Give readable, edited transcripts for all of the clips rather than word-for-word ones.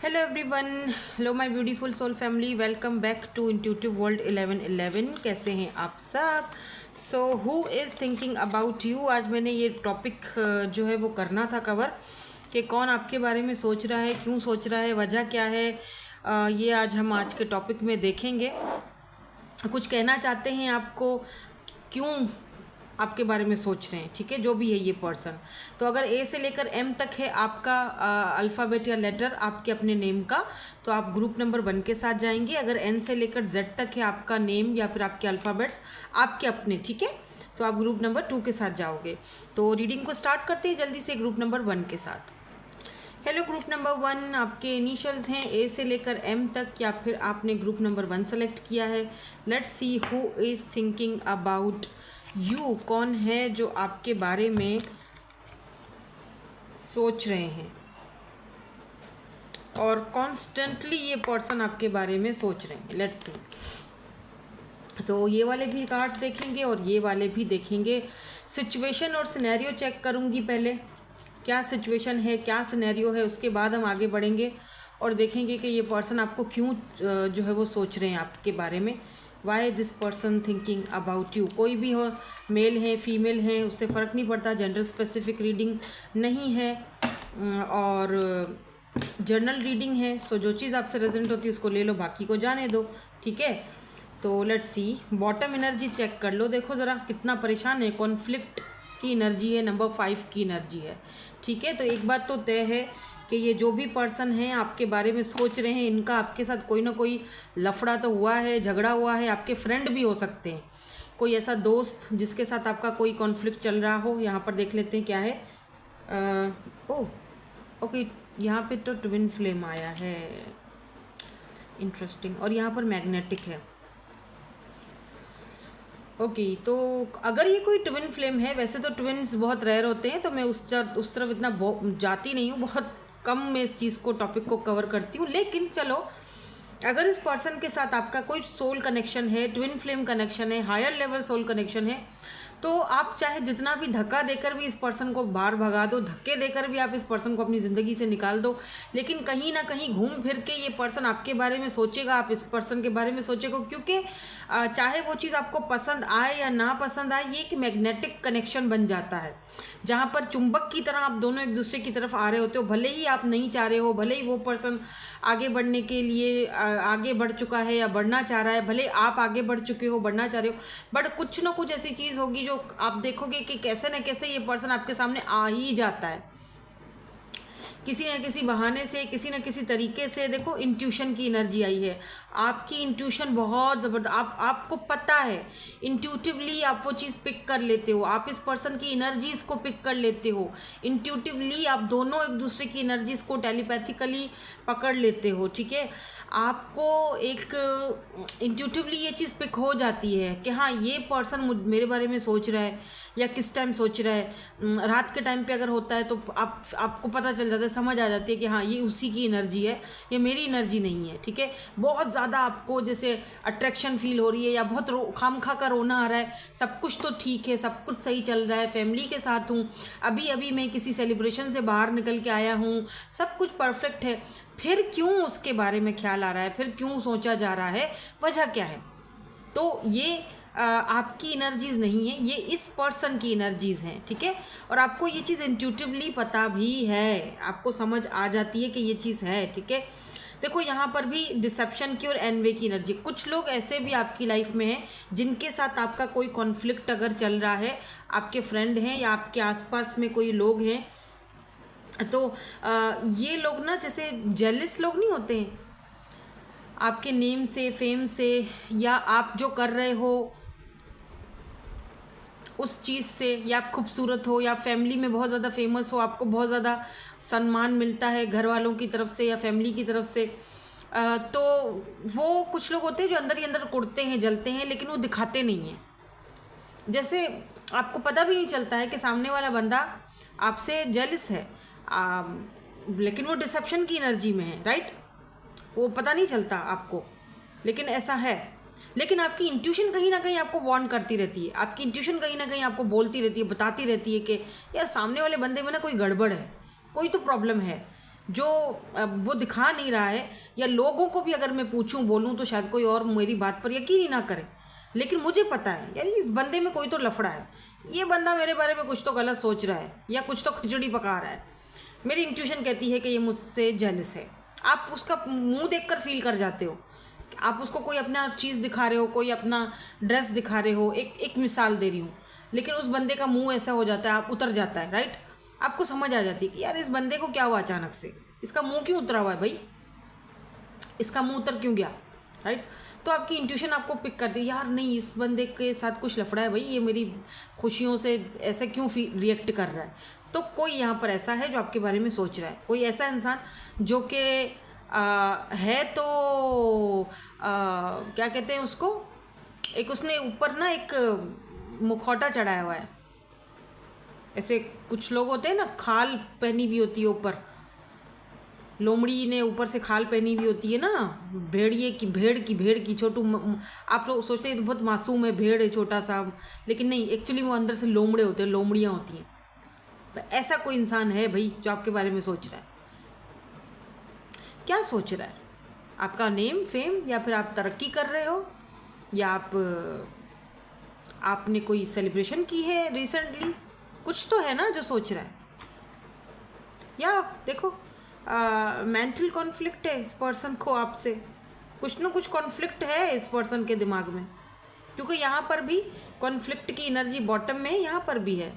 Hello everyone, hello my beautiful soul family, welcome back to intuitive world 1111। कैसे हैं आप सब? So who is thinking about you. आज मैंने ये टॉपिक जो है वो करना था कवर कि कौन आपके बारे में सोच रहा है, क्यों सोच रहा है, वजह क्या है। ये आज के टॉपिक में देखेंगे। कुछ कहना चाहते हैं आपको, क्यों आपके बारे में सोच रहे हैं, ठीक है, जो भी है ये पर्सन। तो अगर ए से लेकर एम तक है आपका अल्फ़ाबेट या लेटर आपके अपने नेम का, तो आप ग्रुप नंबर 1 के साथ जाएंगे। अगर एन से लेकर जेड तक है आपका नेम या फिर आपके अल्फ़ाबेट्स आपके अपने, ठीक है, तो आप ग्रुप नंबर 2 के साथ जाओगे। तो रीडिंग को स्टार्ट करते हैं जल्दी से ग्रुप नंबर 1 के साथ। हेलो ग्रुप नंबर 1, आपके इनिशियल्स हैं ए से लेकर एम तक, या फिर आपने ग्रुप नंबर 1 सेलेक्ट किया है। Let's see who is thinking about you. कौन है जो आपके बारे में सोच रहे हैं और कॉन्स्टेंटली ये पर्सन आपके बारे में सोच रहे हैं। Let's see. तो ये वाले भी कार्ड्स देखेंगे और ये वाले भी देखेंगे। सिचुएशन और सिनेरियो चेक करूँगी पहले, क्या सिचुएशन है, क्या सिनेरियो है, उसके बाद हम आगे बढ़ेंगे और देखेंगे कि ये पर्सन आपको क्यों जो है वो सोच रहे हैं आपके बारे में। Why this person thinking about you. कोई भी हो, मेल है फीमेल है, उससे फ़र्क नहीं पड़ता, जेंडर स्पेसिफिक रीडिंग नहीं है और जर्नल रीडिंग है। सो जो चीज़ आपसे रेजोनेट होती है उसको ले लो, बाकी को जाने दो, ठीक है। तो let's see, bottom energy check कर लो। देखो ज़रा कितना परेशान है, कॉन्फ्लिक्ट की एनर्जी है, नंबर 5 की एनर्जी है, ठीक है। तो एक बात तो तय है कि ये जो भी पर्सन हैं आपके बारे में सोच रहे हैं, इनका आपके साथ कोई ना कोई लफड़ा तो हुआ है, झगड़ा हुआ है। आपके फ्रेंड भी हो सकते हैं, कोई ऐसा दोस्त जिसके साथ आपका कोई कॉन्फ्लिक्ट चल रहा हो। यहाँ पर देख लेते हैं क्या है। ओह ओके, यहाँ पे तो ट्विन फ्लेम आया है, इंटरेस्टिंग। और यहाँ पर मैग्नेटिक है। ओके तो अगर ये कोई ट्विन फ्लेम है, वैसे तो ट्विन्स बहुत रेयर होते हैं, तो मैं उस तरफ इतना जाती नहीं हूँ, बहुत कम मैं इस चीज़ को, टॉपिक को कवर करती हूँ। लेकिन चलो, अगर इस पर्सन के साथ आपका कोई सोल कनेक्शन है, ट्विन फ्लेम कनेक्शन है, हायर लेवल सोल कनेक्शन है, तो आप चाहे जितना भी धक्का देकर भी इस पर्सन को बाहर भगा दो, धक्के देकर भी आप इस पर्सन को अपनी ज़िंदगी से निकाल दो, लेकिन कहीं ना कहीं घूम फिर के ये पर्सन आपके बारे में सोचेगा, आप इस पर्सन के बारे में सोचेगा। क्योंकि चाहे वो चीज़ आपको पसंद आए या ना पसंद आए, ये एक मैग्नेटिक कनेक्शन बन जाता है, जहाँ पर चुंबक की तरह आप दोनों एक दूसरे की तरफ आ रहे होते हो। भले ही आप नहीं चाह रहे हो, भले ही वो पर्सन आगे बढ़ने के लिए आगे बढ़ चुका है या बढ़ना चाह रहा है, भले आप आगे बढ़ चुके हो, बढ़ना चाह रहे हो, बट कुछ ना कुछ ऐसी चीज़ होगी जो आप देखोगे कि कैसे न कैसे ये पर्सन आपके सामने आ ही जाता है, किसी न किसी बहाने से, किसी न किसी तरीके से। देखो, इंट्यूशन की एनर्जी आई है, आपकी इंट्यूशन बहुत ज़बरदस्त, आपको पता है, इंट्यूटिवली आप वो चीज़ पिक कर लेते हो, आप इस पर्सन की एनर्जीज़ को पिक कर लेते हो इंट्यूटिवली। आप दोनों एक दूसरे की एनर्जीज़ को टेलीपैथिकली पकड़ लेते हो, ठीक है। आपको एक इंट्यूटिवली ये चीज़ पिक हो जाती है कि हाँ, ये पर्सन मेरे बारे में सोच रहा है, या किस टाइम सोच रहा है। रात के टाइम पे अगर होता है तो आपको पता चल जाता है, समझ आ जाती है कि हाँ, ये उसी की एनर्जी है, ये मेरी एनर्जी नहीं है, ठीक है। बहुत ज़्यादा आपको जैसे अट्रैक्शन फील हो रही है, या बहुत खामखा का रोना आ रहा है। सब कुछ तो ठीक है, सब कुछ सही चल रहा है, फैमिली के साथ हूँ, अभी अभी मैं किसी सेलिब्रेशन से बाहर निकल के आया हूँ, सब कुछ परफेक्ट है, फिर क्यों उसके बारे में ख्याल आ रहा है, फिर क्यों सोचा जा रहा है, वजह क्या है? तो ये आपकी एनर्जीज़ नहीं है, ये इस पर्सन की एनर्जीज़ हैं, ठीक है। और आपको ये चीज़ इंट्यूटिवली पता भी है, आपको समझ आ जाती है कि ये चीज़ है, ठीक है। देखो, यहाँ पर भी डिसेप्शन की और एनवे की एनर्जी। कुछ लोग ऐसे भी आपकी लाइफ में हैं जिनके साथ आपका कोई कॉन्फ्लिक्ट अगर चल रहा है, आपके फ्रेंड हैं या आपके आसपास में कोई लोग हैं, तो ये लोग ना जैसे जेलिस लोग नहीं होते हैं आपके नेम से, फेम से, या आप जो कर रहे हो उस चीज़ से, या आप खूबसूरत हो, या फैमिली में बहुत ज़्यादा फेमस हो, आपको बहुत ज़्यादा सम्मान मिलता है घर वालों की तरफ से या फैमिली की तरफ से, तो वो कुछ लोग होते हैं जो अंदर ही अंदर कुड़ते हैं, जलते हैं, लेकिन वो दिखाते नहीं हैं। जैसे आपको पता भी नहीं चलता है कि सामने वाला बंदा आपसे जेलिस है, लेकिन वो डिसेप्शन की एनर्जी में है, राइट। वो पता नहीं चलता आपको, लेकिन ऐसा है। लेकिन आपकी इंट्यूशन कहीं ना कहीं आपको वार्न करती रहती है, आपकी इंट्यूशन कहीं ना कहीं आपको बोलती रहती है, बताती रहती है कि यार सामने वाले बंदे में ना कोई गड़बड़ है, कोई तो प्रॉब्लम है। जो वो दिखा नहीं रहा है, या लोगों को भी अगर मैं पूछूं बोलूं तो शायद कोई और मेरी बात पर यकीन ही ना करे, लेकिन मुझे पता है यार इस बंदे में कोई तो लफड़ा है, ये बंदा मेरे बारे में कुछ तो गलत सोच रहा है या कुछ तो खिचड़ी पका रहा है। मेरी इंट्यूशन कहती है कि ये मुझसे जेलस है। आप उसका मुंह देखकर फील कर जाते हो। आप उसको कोई अपना चीज़ दिखा रहे हो, कोई अपना ड्रेस दिखा रहे हो, एक मिसाल दे रही हूँ, लेकिन उस बंदे का मुंह ऐसा हो जाता है, आप उतर जाता है, राइट। आपको समझ आ जाती है कि यार इस बंदे को क्या हुआ अचानक से, इसका मुंह क्यों उतरा हुआ है भाई, इसका मुंह उतर क्यों गया, राइट। तो आपकी इंट्यूशन आपको पिक करती है, यार नहीं इस बंदे के साथ कुछ लफड़ा है भाई, ये मेरी खुशियों से ऐसे क्यों रिएक्ट कर रहा है। तो कोई यहाँ पर ऐसा है जो आपके बारे में सोच रहा है, कोई ऐसा इंसान जो कि है तो क्या कहते हैं उसको, एक उसने ऊपर ना एक मुखौटा चढ़ाया हुआ है। ऐसे कुछ लोग होते हैं ना, खाल पहनी हुई होती है ऊपर, लोमड़ी ने ऊपर से खाल पहनी हुई होती है ना, भेड़ की छोटू। आप लोग सोचते हैं तो बहुत मासूम है, भेड़ है छोटा सा, लेकिन नहीं, एक्चुअली वो अंदर से लोमड़े होते हैं, लोमड़ियाँ होती हैं। तो ऐसा कोई इंसान है भाई जो आपके बारे में सोच रहा है। क्या सोच रहा है? आपका नेम फेम, या फिर आप तरक्की कर रहे हो, या आपने कोई सेलिब्रेशन की है रिसेंटली, कुछ तो है ना जो सोच रहा है। या देखो मेंटल कॉन्फ्लिक्ट है इस पर्सन को आपसे, कुछ ना कुछ कॉन्फ्लिक्ट है इस पर्सन के दिमाग में, क्योंकि यहाँ पर भी कॉन्फ्लिक्ट की एनर्जी बॉटम में है, यहाँ पर भी है।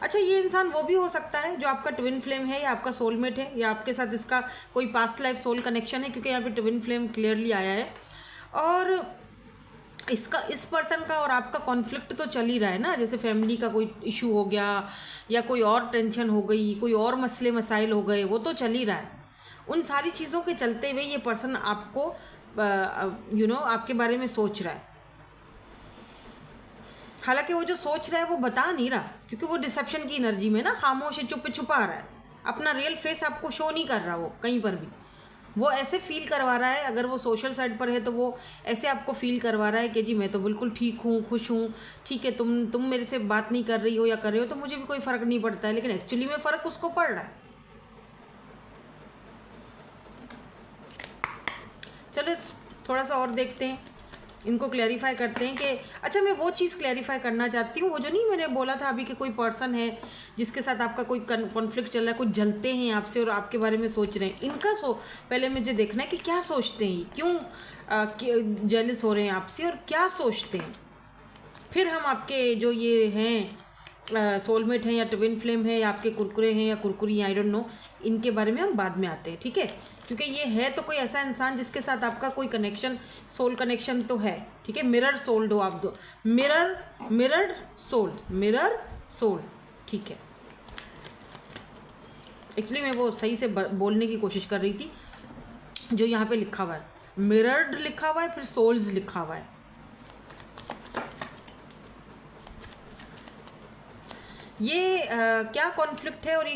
अच्छा, ये इंसान वो भी हो सकता है जो आपका ट्विन फ्लेम है, या आपका सोलमेट है, या आपके साथ इसका कोई पास्ट लाइफ सोल कनेक्शन है, क्योंकि यहाँ पे ट्विन फ्लेम क्लियरली आया है। और इसका, इस पर्सन का और आपका कॉन्फ्लिक्ट तो चल ही रहा है ना, जैसे फैमिली का कोई इशू हो गया, या कोई और टेंशन हो गई, कोई और मसले मसाइल हो गए, वो तो चल ही रहा है। उन सारी चीज़ों के चलते हुए ये पर्सन आपको आपके बारे में सोच रहा है। हालांकि वो जो सोच रहा है वो बता नहीं रहा, क्योंकि वो डिसेप्शन की एनर्जी में ना, खामोश है, चुप छुपा रहा है, अपना रियल फेस आपको शो नहीं कर रहा। वो कहीं पर भी वो ऐसे फील करवा रहा है, अगर वो सोशल साइड पर है तो वो ऐसे आपको फील करवा रहा है कि जी मैं तो बिल्कुल ठीक हूँ, खुश हूँ, ठीक है, तुम मेरे से बात नहीं कर रही हो या कर रहे हो तो मुझे भी कोई फ़र्क नहीं पड़ता है, लेकिन एक्चुअली में फ़र्क उसको पड़ रहा है। चलो थोड़ा सा और देखते हैं, इनको क्लैरिफाई करते हैं कि अच्छा, मैं वो चीज़ क्लैरिफाई करना चाहती हूँ, वो जो नहीं मैंने बोला था अभी कि कोई पर्सन है जिसके साथ आपका कोई कॉन्फ्लिक्ट चल रहा है, कुछ जलते हैं आपसे और आपके बारे में सोच रहे हैं, इनका पहले मुझे देखना है कि क्या सोचते हैं, क्यों जेलस हो रहे हैं आपसे और क्या सोचते हैं। फिर हम आपके जो ये हैं सोलमेट हैं या ट्विन फ्लेम है या आपके कुरकुरे हैं या कुरकुरी, आई डोंट नो, इनके बारे में हम बाद में आते हैं, ठीक है। क्योंकि ये है तो कोई ऐसा इंसान जिसके साथ आपका कोई कनेक्शन, सोल कनेक्शन तो है, ठीक है। मिरर सोल्ड हो आप दो, मिरर सोल, ठीक है। एक्चुअली मैं वो सही से बोलने की कोशिश कर रही थी, जो यहाँ पे लिखा हुआ है मिरर्ड लिखा हुआ है, फिर सोल्स लिखा हुआ है। ये क्या कॉन्फ्लिक्ट है, और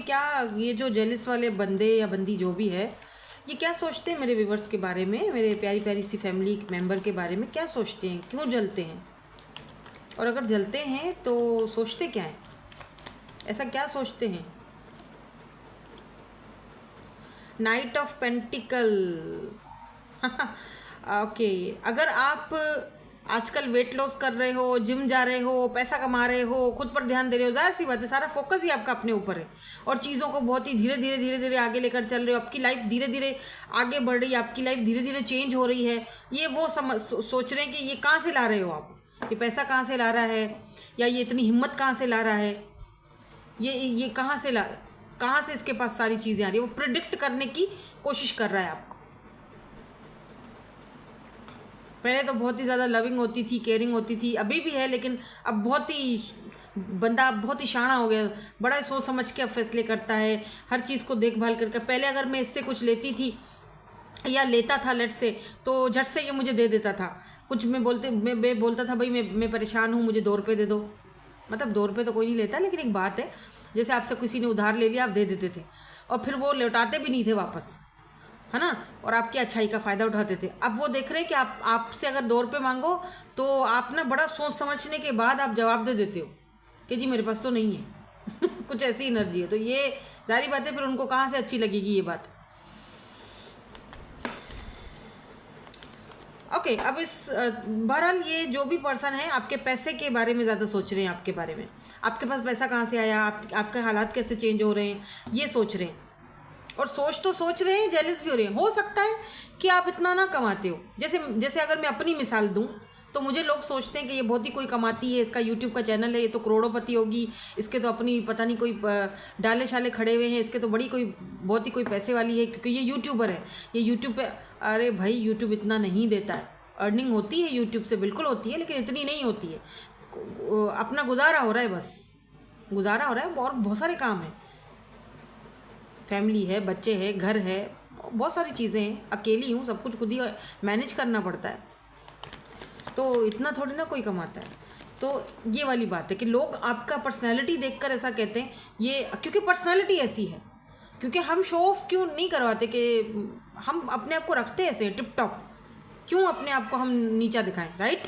ये जो जेलिस वाले बंदे या बंदी जो भी है, ये क्या सोचते हैं मेरे व्यूवर्स के बारे में, मेरे प्यारी प्यारी सी फैमिली मेंबर के बारे में, क्या सोचते हैं, क्यों जलते हैं, और अगर जलते हैं तो सोचते क्या हैं, ऐसा क्या सोचते हैं। नाइट ऑफ पेंटिकल ओके, अगर आप आजकल वेट लॉस कर रहे हो, जिम जा रहे हो, पैसा कमा रहे हो, खुद पर ध्यान दे रहे हो, जाहिर सी बात है सारा फोकस ही आपका अपने ऊपर है, और चीज़ों को बहुत ही धीरे धीरे आगे लेकर चल रहे हो, आपकी लाइफ धीरे धीरे आगे बढ़ रही है, आपकी लाइफ धीरे धीरे चेंज हो रही है। ये वो सोच रहे हैं कि ये कहाँ से ला रहे हो आप, ये पैसा कहाँ से ला रहा है, या ये इतनी हिम्मत कहाँ से ला रहा है, ये कहाँ से इसके पास सारी चीज़ें आ रही है। वो प्रिडिक्ट करने की कोशिश कर रहा है आपको। पहले तो बहुत ही ज़्यादा लविंग होती थी, केयरिंग होती थी, अभी भी है, लेकिन अब बंदा बहुत ही शाना हो गया, बड़ा सोच समझ के अब फैसले करता है, हर चीज़ को देखभाल करके। पहले अगर मैं इससे कुछ लेती थी या लेता था लेट से, तो झट से ये मुझे दे देता था। कुछ मैं बोलता था भाई मैं परेशान हूँ, मुझे 2 रुपये दे दो, मतलब 2 रुपये तो कोई नहीं लेता, लेकिन एक बात है, जैसे आपसे किसी ने उधार ले लिया, आप दे देते थे, और फिर वो लौटाते भी नहीं थे वापस, है ना, और आपकी अच्छाई का फ़ायदा उठाते थे। अब वो देख रहे हैं कि आपसे अगर 2 रुपये मांगो तो आप ना बड़ा सोच समझने के बाद आप जवाब दे देते हो कि जी मेरे पास तो नहीं है। कुछ ऐसी एनर्जी है। तो ये सारी बातें फिर उनको कहाँ से अच्छी लगेगी ये बात। ओके अब इस बहरहाल ये जो भी पर्सन है आपके पैसे के बारे में ज़्यादा सोच रहे हैं, आपके बारे में, आपके पास पैसा कहाँ से आया, आपके हालात कैसे चेंज हो रहे हैं, ये सोच रहे हैं। और सोच रहे हैं, जेलस भी हो रहे हैं। हो सकता है कि आप इतना ना कमाते हो। जैसे जैसे अगर मैं अपनी मिसाल दूं तो मुझे लोग सोचते हैं कि ये बहुत ही कोई कमाती है, इसका यूट्यूब का चैनल है, ये तो करोड़ोंपति होगी, इसके तो अपनी पता नहीं कोई डाले शाले खड़े हुए हैं, इसके तो बड़ी कोई बहुत ही कोई पैसे वाली है क्योंकि ये यूट्यूबर है, ये यूट्यूब पे। अरे भाई यूट्यूब इतना नहीं देता है। अर्निंग होती है यूट्यूब से, बिल्कुल होती है, लेकिन इतनी नहीं होती है। अपना गुजारा हो रहा है, बस गुजारा हो रहा है। और बहुत सारे काम हैं, फैमिली है, बच्चे हैं, घर है, बहुत सारी चीज़ें हैं। अकेली हूँ, सब कुछ खुद ही मैनेज करना पड़ता है, तो इतना थोड़ी ना कोई कमाता है। तो ये वाली बात है कि लोग आपका पर्सनैलिटी देखकर ऐसा कहते हैं, ये क्योंकि पर्सनैलिटी ऐसी है। क्योंकि हम शो ऑफ क्यों नहीं करवाते कि हम अपने आप को रखते ऐसे टिप टॉप, क्यों अपने आप को हम नीचा दिखाएं, राइट।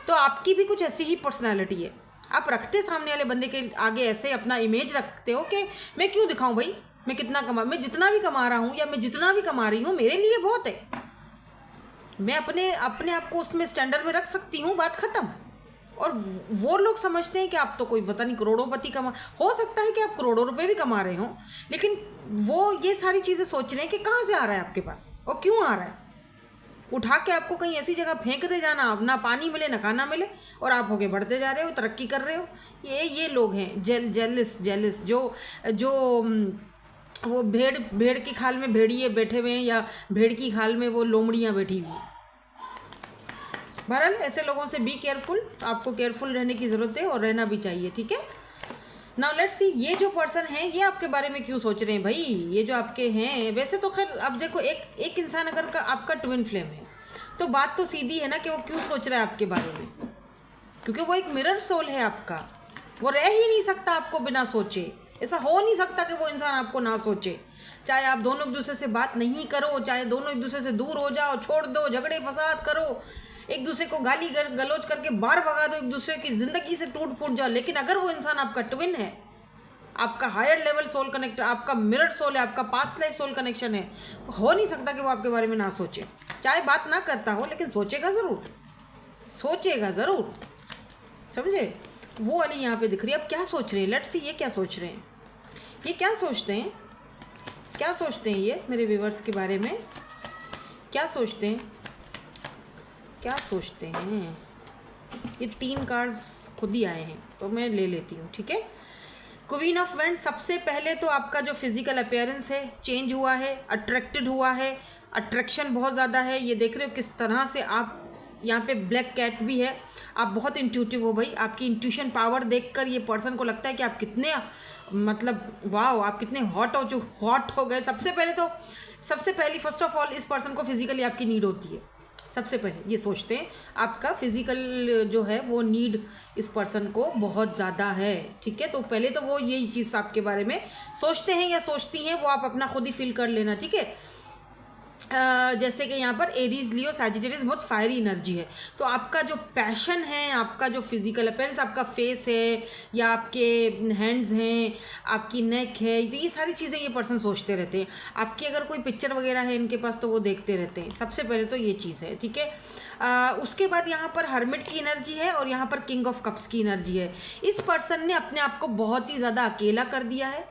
तो आपकी भी कुछ ऐसी ही पर्सनैलिटी है। आप रखते सामने वाले बंदे के आगे ऐसे अपना इमेज रखते हो कि मैं क्यों दिखाऊं भाई, मैं कितना कमा, मैं जितना भी कमा रहा हूँ या मैं जितना भी कमा रही हूँ मेरे लिए बहुत है। मैं अपने आप को उसमें स्टैंडर्ड में रख सकती हूँ, बात ख़त्म। और वो लोग समझते हैं कि आप तो कोई पता नहीं करोड़ोंपति कमा, हो सकता है कि आप करोड़ों रुपए भी कमा रहे हो, लेकिन वो ये सारी चीज़ें सोच रहे हैं कि कहाँ से आ रहा है आपके पास और क्यों आ रहा है। उठा के आपको कहीं ऐसी जगह फेंक दे जाना, अब ना पानी मिले ना खाना मिले, और आप होके बढ़ते जा रहे हो, तरक्की कर रहे हो। ये लोग हैं जेलिस जो वो भेड़ की खाल में भेड़िए बैठे हुए हैं, या भेड़ की खाल में वो लोमड़ियाँ बैठी हुई। बहरहाल ऐसे लोगों से बी केयरफुल, आपको केयरफुल रहने की ज़रूरत है और रहना भी चाहिए, ठीक है। नाउ लेट्स सी ये जो पर्सन है ये आपके बारे में क्यों सोच रहे हैं भाई। ये जो आपके हैं, वैसे तो खैर अब देखो, एक इंसान अगर आपका ट्विन फ्लेम है तो बात तो सीधी है ना कि वो क्यों सोच रहा है आपके बारे में, क्योंकि वो एक मिरर सोल है आपका। वो रह ही नहीं सकता आपको बिना सोचे, ऐसा हो नहीं सकता कि वो इंसान आपको ना सोचे। चाहे आप दोनों एक दूसरे से बात नहीं करो, चाहे दोनों एक दूसरे से दूर हो जाओ, छोड़ दो, झगड़े फसाद करो, एक दूसरे को गाली गलौज करके बाहर भगा दो, एक दूसरे की ज़िंदगी से टूट फूट जाओ, लेकिन अगर वो इंसान आपका ट्विन है, आपका हायर लेवल सोल कनेक्ट, आपका मिरर सोल है, आपका पास्ट लाइफ सोल कनेक्शन है, हो नहीं सकता कि वो आपके बारे में ना सोचे। चाहे बात ना करता हो लेकिन सोचेगा ज़रूर, समझे। वो वाली यहाँ पे दिख रही है। अब क्या सोच रहे हैं, लेट्स सी ये क्या सोच रहे हैं, ये क्या सोचते हैं ये मेरे व्यूवर्स के बारे में क्या सोचते हैं। ये 3 कार्ड्स खुद ही आए हैं तो मैं ले लेती हूँ, ठीक है। क्वीन ऑफ वैंड, सबसे पहले तो आपका जो फिजिकल अपीयरेंस है चेंज हुआ है, अट्रैक्टेड हुआ है, अट्रैक्शन बहुत ज़्यादा है। ये देख रहे हो किस तरह से आप, यहाँ पे ब्लैक कैट भी है, आप बहुत इंट्यूटिव हो भाई। आपकी इंट्यूशन पावर देखकर ये पर्सन को लगता है कि आप कितने मतलब वाओ, आप कितने हॉट हो गए। सबसे पहली फर्स्ट ऑफ ऑल इस पर्सन को फिजिकली आपकी नीड होती है। सबसे पहले ये सोचते हैं आपका फिजिकल जो है वो नीड इस पर्सन को बहुत ज़्यादा है, ठीक है। तो पहले तो वो यही चीज़ आपके बारे में सोचते हैं या सोचती हैं, वो आप अपना खुद ही फील कर लेना, ठीक है। जैसे कि यहाँ पर एरीज, लियो, सैजिटेरियस बहुत फायरी एनर्जी है। तो आपका जो पैशन है, आपका जो फिजिकल अपीयरेंस, आपका फेस है या आपके हैंड्स हैं, आपकी नेक है, तो ये सारी चीज़ें ये पर्सन सोचते रहते हैं। आपकी अगर कोई पिक्चर वगैरह है इनके पास तो वो देखते रहते हैं। सबसे पहले तो ये चीज़ है, ठीक है। उसके बाद यहाँ पर हर्मिट की एनर्जी है और यहाँ पर किंग ऑफ कप्स की एनर्जी है। इस पर्सन ने अपने आप को बहुत ही ज़्यादा अकेला कर दिया है,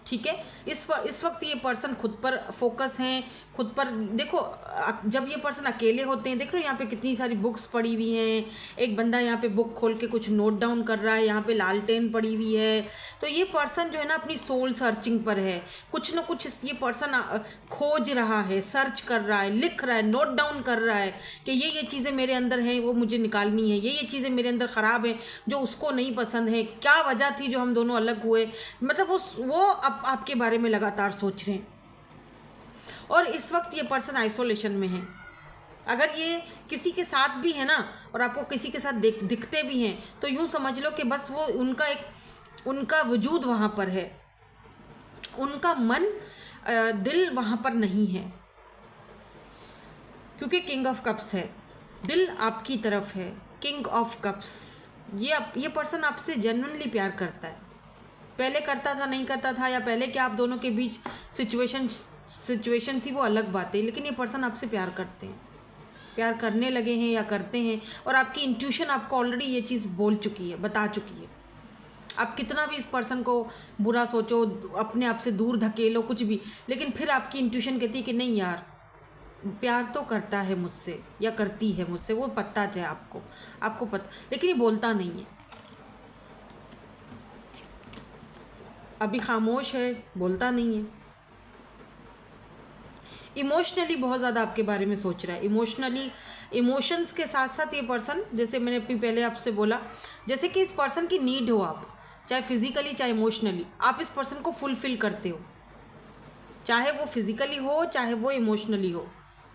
ठीक है। इस वक्त ये पर्सन खुद पर फोकस हैं, खुद पर। देखो जब ये पर्सन अकेले होते हैं, देख लो यहाँ पे कितनी सारी बुक्स पड़ी हुई हैं। एक बंदा यहाँ पे बुक खोल के कुछ नोट डाउन कर रहा है, यहाँ पे लालटेन पड़ी हुई है। तो ये पर्सन जो है ना अपनी सोल सर्चिंग पर है, कुछ ना कुछ ये पर्सन खोज रहा है, सर्च कर रहा है, लिख रहा है, नोट डाउन कर रहा है कि ये चीज़ें मेरे अंदर हैं, वो मुझे निकालनी है, ये चीज़ें मेरे अंदर ख़राब हैं जो उसको नहीं पसंद है, क्या वजह थी जो हम दोनों अलग हुए। मतलब वो आपके बारे में लगातार सोच रहे हैं। और इस वक्त ये पर्सन आइसोलेशन में है। अगर ये किसी के साथ भी है ना और आपको किसी के साथ दिखते भी हैं तो यूं समझ लो कि बस वो उनका वजूद वहाँ पर है, उनका मन दिल वहाँ पर नहीं है, क्योंकि किंग ऑफ कप्स है, दिल आपकी तरफ है। किंग ऑफ कप्स, ये पर्सन आपसे जेन्युइनली प्यार करता है, पहले करता था नहीं करता था, या पहले क्या आप दोनों के बीच सिचुएशन थी, वो अलग बात है। लेकिन ये पर्सन आपसे प्यार करते हैं, प्यार करने लगे हैं या करते हैं, और आपकी इंट्यूशन आपको ऑलरेडी ये चीज़ बोल चुकी है, बता चुकी है। आप कितना भी इस पर्सन को बुरा सोचो, अपने आप से दूर धकेलो, कुछ भी, लेकिन फिर आपकी इंट्यूशन कहती है कि नहीं यार, प्यार तो करता है मुझसे या करती है मुझसे, वो पता है आपको पता, लेकिन ये बोलता नहीं है, अभी खामोश है, बोलता नहीं है। इमोशनली बहुत ज़्यादा आपके बारे में सोच रहा है, इमोशंस के साथ साथ ये पर्सन, जैसे मैंने अभी पहले आपसे बोला, जैसे कि इस पर्सन की नीड हो आप, चाहे फिजिकली चाहे इमोशनली, आप इस पर्सन को फुलफिल करते हो, चाहे वो फिजिकली हो चाहे वो इमोशनली हो।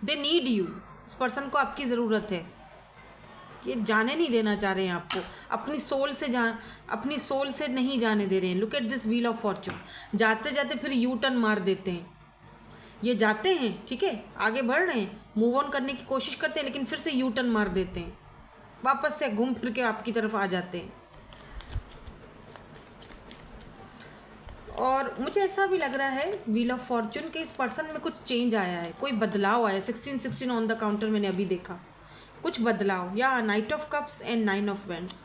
दे नीड यू, इस पर्सन को आपकी ज़रूरत है, ये जाने नहीं देना चाह रहे हैं आपको, अपनी सोल से नहीं जाने दे रहे हैं। Look at this wheel of Fortune, जाते जाते फिर यू टर्न मार देते हैं। ये जाते हैं, ठीक है, आगे बढ़ रहे हैं, मूव ऑन करने की कोशिश करते हैं, लेकिन फिर से यू टर्न मार देते हैं, वापस से घूम फिर के आपकी तरफ आ जाते हैं। और मुझे ऐसा भी लग रहा है व्हील ऑफ फॉर्चून के इस पर्सन में कुछ चेंज आया है, कोई बदलाव आया है। 16 ऑन द काउंटर मैंने अभी देखा, कुछ बदलाव, या night of cups and 9 of vends.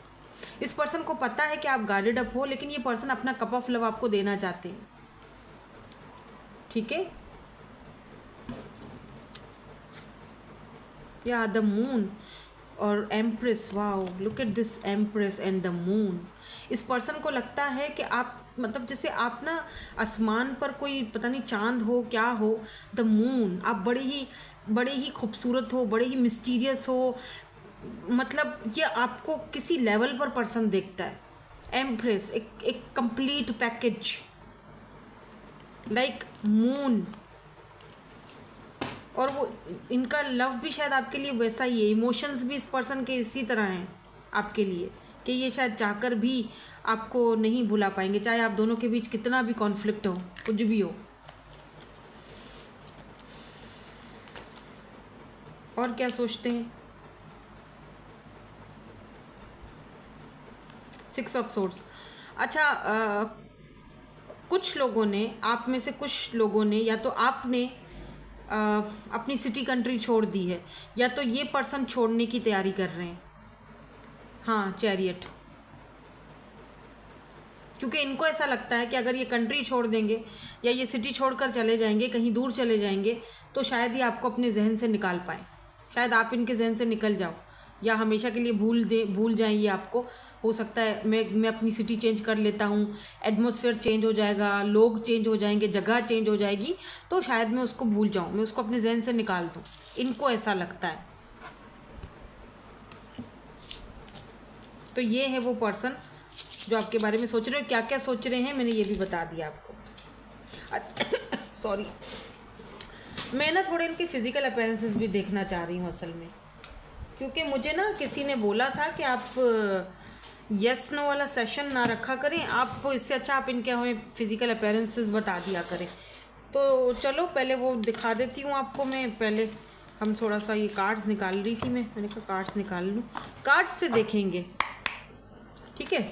इस पर्सन को पता है कि आप गार्डेड अप हो, लेकिन ये पर्सन अपना कप ऑफ लव आपको देना चाहते हैं, ठीक है। या द मून और empress, wow, look at this empress and the moon. इस पर्सन को लगता है कि आप, मतलब जैसे आप ना आसमान पर कोई पता नहीं चांद हो क्या हो, द मून, आप बड़े ही खूबसूरत हो, बड़े ही मिस्टीरियस हो, मतलब ये आपको किसी लेवल पर पर्सन देखता है। एम्प्रेस, एक कंप्लीट पैकेज, लाइक मून। और वो इनका लव भी शायद आपके लिए वैसा ही है, इमोशंस भी इस पर्सन के इसी तरह हैं आपके लिए, कि ये शायद चाहकर भी आपको नहीं भुला पाएंगे, चाहे आप दोनों के बीच कितना भी कॉन्फ्लिक्ट हो, कुछ भी हो। और क्या सोचते हैं? 6 ऑफ सोर्ड्स। अच्छा, कुछ लोगों ने, आप में से कुछ लोगों ने, या तो आपने अपनी सिटी कंट्री छोड़ दी है, या तो ये पर्सन छोड़ने की तैयारी कर रहे हैं। हाँ, चैरियट, क्योंकि इनको ऐसा लगता है कि अगर ये कंट्री छोड़ देंगे या ये सिटी छोड़कर चले जाएंगे, कहीं दूर चले जाएंगे, तो शायद ये आपको अपने जहन से निकाल पाएँ, शायद आप इनके जहन से निकल जाओ, या हमेशा के लिए भूल जाएं ये आपको। हो सकता है मैं अपनी सिटी चेंज कर लेता हूँ, एटमॉस्फेयर चेंज हो जाएगा, लोग चेंज हो जाएंगे, जगह चेंज हो जाएगी, तो शायद मैं उसको भूल जाऊँ, मैं उसको अपने जहन से निकाल दूँ, इनको ऐसा लगता है। तो ये है वो पर्सन जो आपके बारे में सोच रहे हो। क्या क्या सोच रहे हैं मैंने ये भी बता दिया आपको। सॉरी, मैं ना थोड़े इनके फिजिकल अपीयरेंसेस भी देखना चाह रही हूँ असल में, क्योंकि मुझे ना किसी ने बोला था कि आप यस नो वाला सेशन ना रखा करें, आप इससे अच्छा आप इनके हमें फिजिकल अपीयरेंसेस बता दिया करें। तो चलो पहले वो दिखा देती हूँ आपको मैं। पहले हम थोड़ा सा ये कार्ड्स निकाल रही थी, मैंने कहा कार्ड्स निकाल लूँ, कार्ड्स से देखेंगे, ठीक है।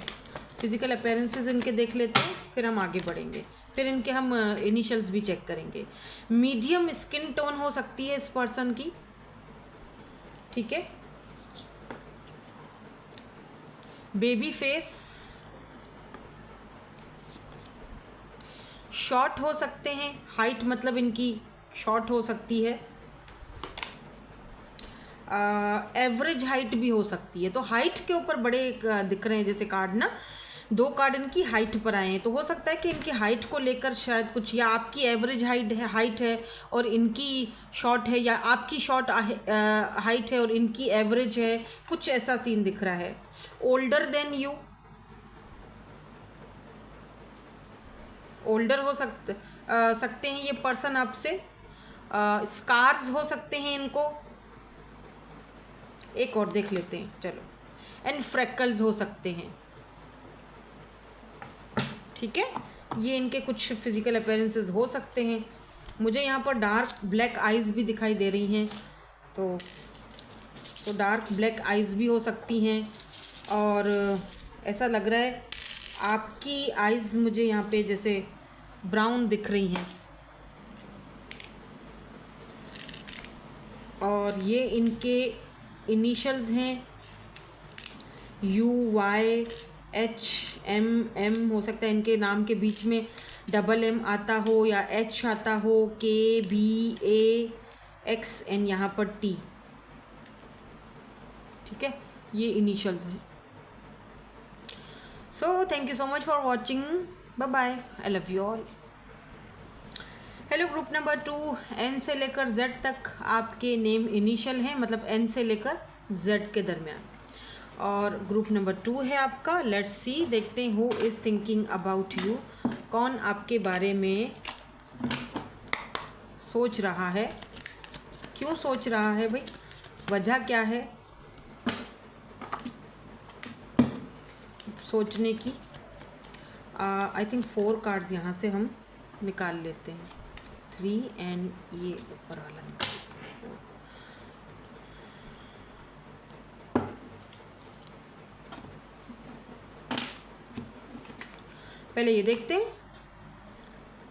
फिजिकल अपीयरेंसेस इनके देख लेते हैं, फिर हम आगे बढ़ेंगे, फिर इनके हम इनिशियल्स भी चेक करेंगे। मीडियम स्किन टोन हो सकती है इस पर्सन की, ठीक है। बेबी फेस, शॉर्ट हो सकते हैं, हाइट मतलब इनकी शॉर्ट हो सकती है, एवरेज हाइट भी हो सकती है। तो हाइट के ऊपर बड़े दिख रहे हैं जैसे कार्ड ना, 2 कार्ड इनकी हाइट पर आए हैं, तो हो सकता है कि इनकी हाइट को लेकर शायद कुछ, या आपकी एवरेज हाइट है और इनकी शॉर्ट है, या आपकी शॉर्ट हाइट है और इनकी एवरेज है, कुछ ऐसा सीन दिख रहा है। ओल्डर देन यू, ओल्डर हो सकते हैं ये पर्सन आपसे, स्कार्स हो सकते हैं इनको, एक और देख लेते हैं चलो, एंड फ्रैकल्स हो सकते हैं, ठीक है। ये इनके कुछ फिजिकल अपीयरेंसेस हो सकते हैं। मुझे यहाँ पर डार्क ब्लैक आइज़ भी दिखाई दे रही हैं, तो डार्क ब्लैक आइज़ भी हो सकती हैं। और ऐसा लग रहा है आपकी आइज़ मुझे यहाँ पे जैसे ब्राउन दिख रही हैं, और ये इनके इनिशियल्स हैं UYHMM। हो सकता है इनके नाम के बीच में MM आता हो या H आता हो, KBAXN यहाँ पर T। ठीक है, ये इनिशियल्स हैं। So thank you so much for watching, bye bye, I love you all. Hello group number 2, N से लेकर Z तक आपके नेम इनिशियल हैं, मतलब N से लेकर Z के दरमियान। और ग्रुप नंबर 2 है आपका। लेट्स सी, देखते हैं who is thinking about you, कौन आपके बारे में सोच रहा है, क्यों सोच रहा है भाई, वजह क्या है सोचने की। आई थिंक 4 कार्ड्स यहाँ से हम निकाल लेते हैं, 3 एंड ये ऊपर वाला निकाल। पहले ये देखते हैं,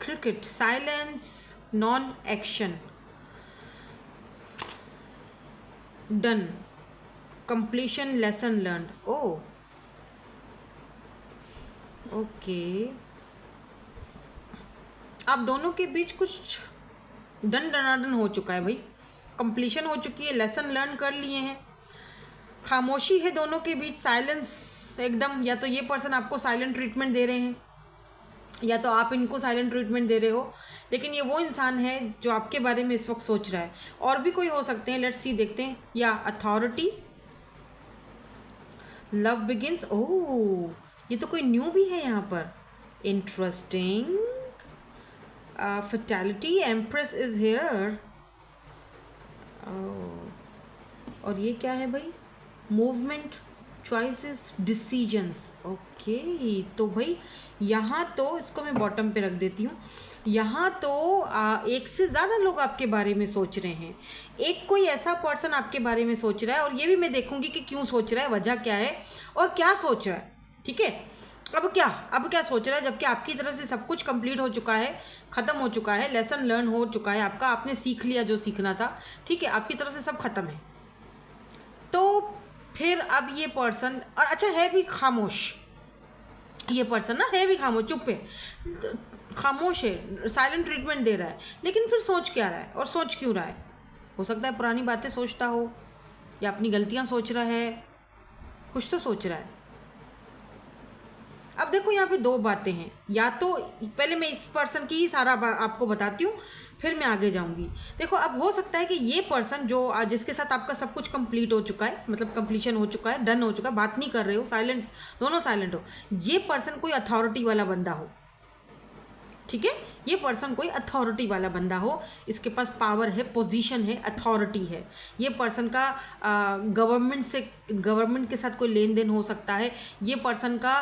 cricket, silence, non action, done, completion, lesson learn. Oh okay, आप दोनों के बीच कुछ डन डनाडन हो चुका है भाई, कंप्लीशन हो चुकी है, लेसन लर्न कर लिए हैं, खामोशी है दोनों के बीच, साइलेंस एकदम। या तो ये पर्सन आपको साइलेंट ट्रीटमेंट दे रहे हैं या तो आप इनको साइलेंट ट्रीटमेंट दे रहे हो, लेकिन ये वो इंसान है जो आपके बारे में इस वक्त सोच रहा है। और भी कोई हो सकते हैं, लेट्स सी, देखते हैं। या अथॉरिटी, लव बिगिंस, ओह ये तो कोई न्यू भी है यहाँ पर, interesting, fatality, empress is here, और ये क्या है भाई, मूवमेंट, चॉइसेस, डिसीजंस। ओके, तो भाई यहाँ तो इसको मैं बॉटम पे रख देती हूँ। यहाँ तो एक से ज़्यादा लोग आपके बारे में सोच रहे हैं, एक कोई ऐसा पर्सन आपके बारे में सोच रहा है, और ये भी मैं देखूंगी कि क्यों सोच रहा है, वजह क्या है और क्या सोच रहा है। ठीक है, अब क्या सोच रहा है, जबकि आपकी तरफ से सब कुछ कंप्लीट हो चुका है, ख़त्म हो चुका है, लेसन लर्न हो चुका है आपका, आपने सीख लिया जो सीखना था। ठीक है, आपकी तरफ से सब खत्म है। तो फिर अब ये पर्सन, और अच्छा है भी खामोश, ये पर्सन ना है भी खामोश, चुप है, खामोश है, साइलेंट ट्रीटमेंट दे रहा है, लेकिन फिर सोच क्या रहा है और सोच क्यों रहा है। हो सकता है पुरानी बातें सोचता हो, या अपनी गलतियां सोच रहा है, कुछ तो सोच रहा है। अब देखो यहाँ पे 2 बातें हैं, या तो पहले मैं इस पर्सन की ही सारा आपको बताती हूँ, फिर मैं आगे जाऊँगी। देखो, अब हो सकता है कि ये पर्सन जो जिसके साथ आपका सब कुछ कंप्लीट हो चुका है, मतलब कंप्लीशन हो चुका है, डन हो चुका है, बात नहीं कर रहे हो, साइलेंट, दोनों साइलेंट हो, ये पर्सन कोई अथॉरिटी वाला बंदा हो। ठीक है, ये पर्सन कोई अथॉरिटी वाला बंदा हो, इसके पास पावर है, पोजीशन है, अथॉरिटी है। ये पर्सन का गवर्नमेंट के साथ कोई लेन देन हो सकता है। ये पर्सन का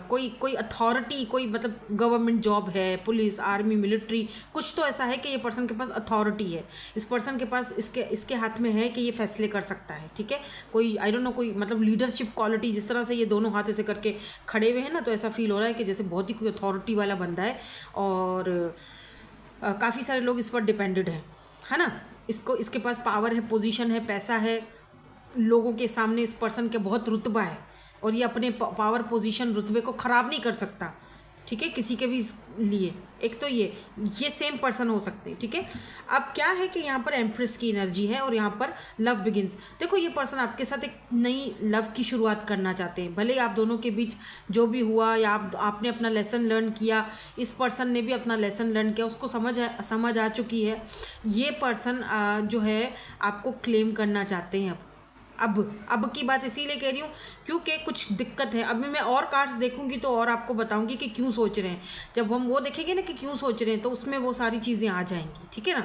कोई अथॉरिटी, कोई मतलब गवर्नमेंट जॉब है, पुलिस, आर्मी, मिलिट्री, कुछ तो ऐसा है कि ये पर्सन के पास अथॉरिटी है। इस पर्सन के पास इसके हाथ में है कि ये फैसले कर सकता है। ठीक है, कोई आई डोंट नो, कोई मतलब लीडरशिप क्वालिटी, जिस तरह से ये दोनों हाथ ऐसे करके खड़े हुए हैं ना, तो ऐसा फील हो रहा है कि जैसे बहुत ही कोई अथॉरिटी वाला बंदा है, और काफ़ी सारे लोग इस पर डिपेंडेड हैं, है ना। इसके पास पावर है, पोजीशन है, पैसा है, लोगों के सामने इस पर्सन के बहुत रुतबा है, और ये अपने पावर पोजीशन रुतबे को ख़राब नहीं कर सकता। ठीक है, किसी के भी लिए। एक तो ये सेम पर्सन हो सकते हैं। ठीक है, अब क्या है कि यहाँ पर एम्प्रेस की एनर्जी है, और यहाँ पर लव बिगिंस। देखो, ये पर्सन आपके साथ एक नई लव की शुरुआत करना चाहते हैं। भले आप दोनों के बीच जो भी हुआ, या आपने अपना लेसन लर्न किया, इस पर्सन ने भी अपना लेसन लर्न किया, उसको समझ आ चुकी है। ये पर्सन जो है आपको क्लेम करना चाहते हैं। अब की बात इसीलिए कह रही हूँ क्योंकि कुछ दिक्कत है। अभी मैं और कार्ड्स देखूंगी तो और आपको बताऊंगी कि क्यों सोच रहे हैं। जब हम वो देखेंगे ना कि क्यों सोच रहे हैं, तो उसमें वो सारी चीज़ें आ जाएंगी। ठीक है ना,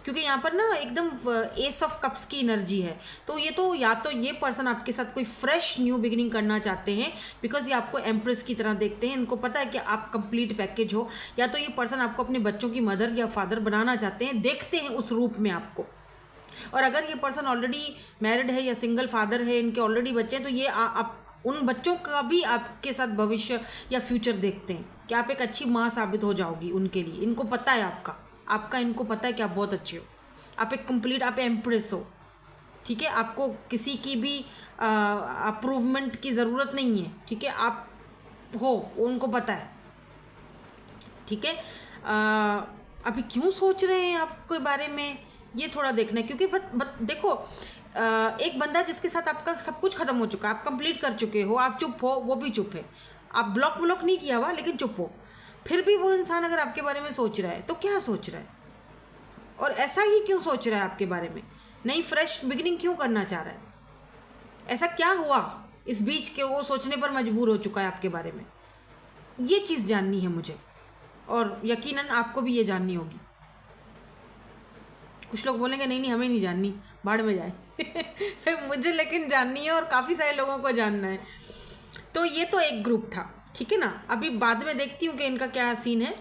क्योंकि यहाँ पर ना एकदम एस ऑफ कप्स की एनर्जी है। तो या तो ये पर्सन आपके साथ कोई फ्रेश न्यू बिगिनिंग करना चाहते हैं, बिकॉज ये आपको एम्प्रेस की तरह देखते हैं, इनको पता है कि आप कंप्लीट पैकेज हो। या तो ये पर्सन आपको अपने बच्चों की मदर या फादर बनाना चाहते हैं, देखते हैं उस रूप में आपको। और अगर ये पर्सन ऑलरेडी मैरिड है या सिंगल फादर है, इनके ऑलरेडी बच्चे हैं, तो ये उन बच्चों का भी आपके साथ भविष्य या फ्यूचर देखते हैं कि आप एक अच्छी माँ साबित हो जाओगी उनके लिए। इनको पता है आपका इनको पता है कि आप बहुत अच्छे हो, आप एक कंप्लीट, आप एम्प्रेस हो, ठीक है। आपको किसी की भी अप्रूवमेंट की ज़रूरत नहीं है, ठीक है। आप हो, उनको पता है, ठीक है। अभी क्यों सोच रहे हैं आपके बारे में, ये थोड़ा देखना है। क्योंकि देखो, एक बंदा जिसके साथ आपका सब कुछ खत्म हो चुका है, आप कंप्लीट कर चुके हो, आप चुप हो, वो भी चुप है, आप ब्लॉक नहीं किया हुआ लेकिन चुप हो, फिर भी वो इंसान अगर आपके बारे में सोच रहा है तो क्या सोच रहा है, और ऐसा ही क्यों सोच रहा है आपके बारे में, नई फ्रेश बिगिनिंग क्यों करना चाह रहा है, ऐसा क्या हुआ इस बीच के वो सोचने पर मजबूर हो चुका है आपके बारे में। ये चीज़ जाननी है मुझे, और यकीनन आपको भी ये जाननी होगी। कुछ लोग बोलेंगे नहीं नहीं हमें नहीं जाननी, भाड़ में जाए मुझे लेकिन जाननी है, और काफ़ी सारे लोगों को जानना है। तो ये तो एक ग्रुप था, ठीक है ना। अभी बाद में देखती हूँ कि इनका क्या सीन है।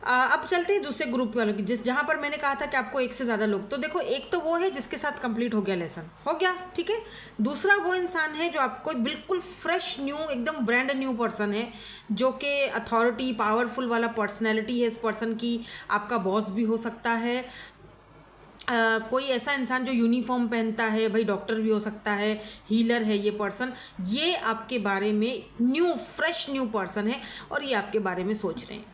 अब चलते हैं दूसरे ग्रुप वालों की, जहाँ पर मैंने कहा था कि आपको एक से ज़्यादा लोग। तो देखो, एक तो वो है जिसके साथ कंप्लीट हो गया, लेसन हो गया, ठीक है। दूसरा वो इंसान है जो आपको बिल्कुल फ्रेश न्यू, एकदम ब्रांड न्यू पर्सन है, जो कि अथॉरिटी, पावरफुल वाला पर्सनैलिटी है इस पर्सन की। आपका बॉस भी हो सकता है, कोई ऐसा इंसान जो यूनिफॉर्म पहनता है, भाई डॉक्टर भी हो सकता है, हीलर है ये पर्सन। ये आपके बारे में न्यू, फ्रेश न्यू पर्सन है, और ये आपके बारे में सोच रहे हैं।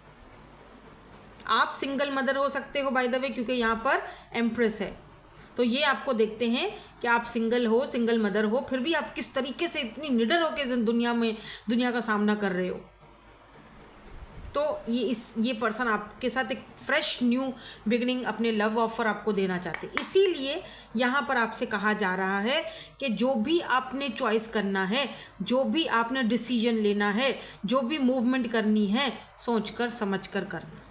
आप सिंगल मदर हो सकते हो बाय द वे, क्योंकि यहाँ पर एम्प्रेस है। तो ये आपको देखते हैं कि आप सिंगल हो, सिंगल मदर हो, फिर भी आप किस तरीके से इतनी निडर होकर दुनिया का सामना कर रहे हो। तो ये पर्सन आपके साथ एक फ्रेश न्यू बिगिनिंग, अपने लव ऑफर आपको देना चाहते। इसीलिए यहाँ पर आपसे कहा जा रहा है कि जो भी आपने चॉइस करना है, जो भी आपने डिसीजन लेना है, जो भी मूवमेंट करनी है, सोच कर समझ कर करना।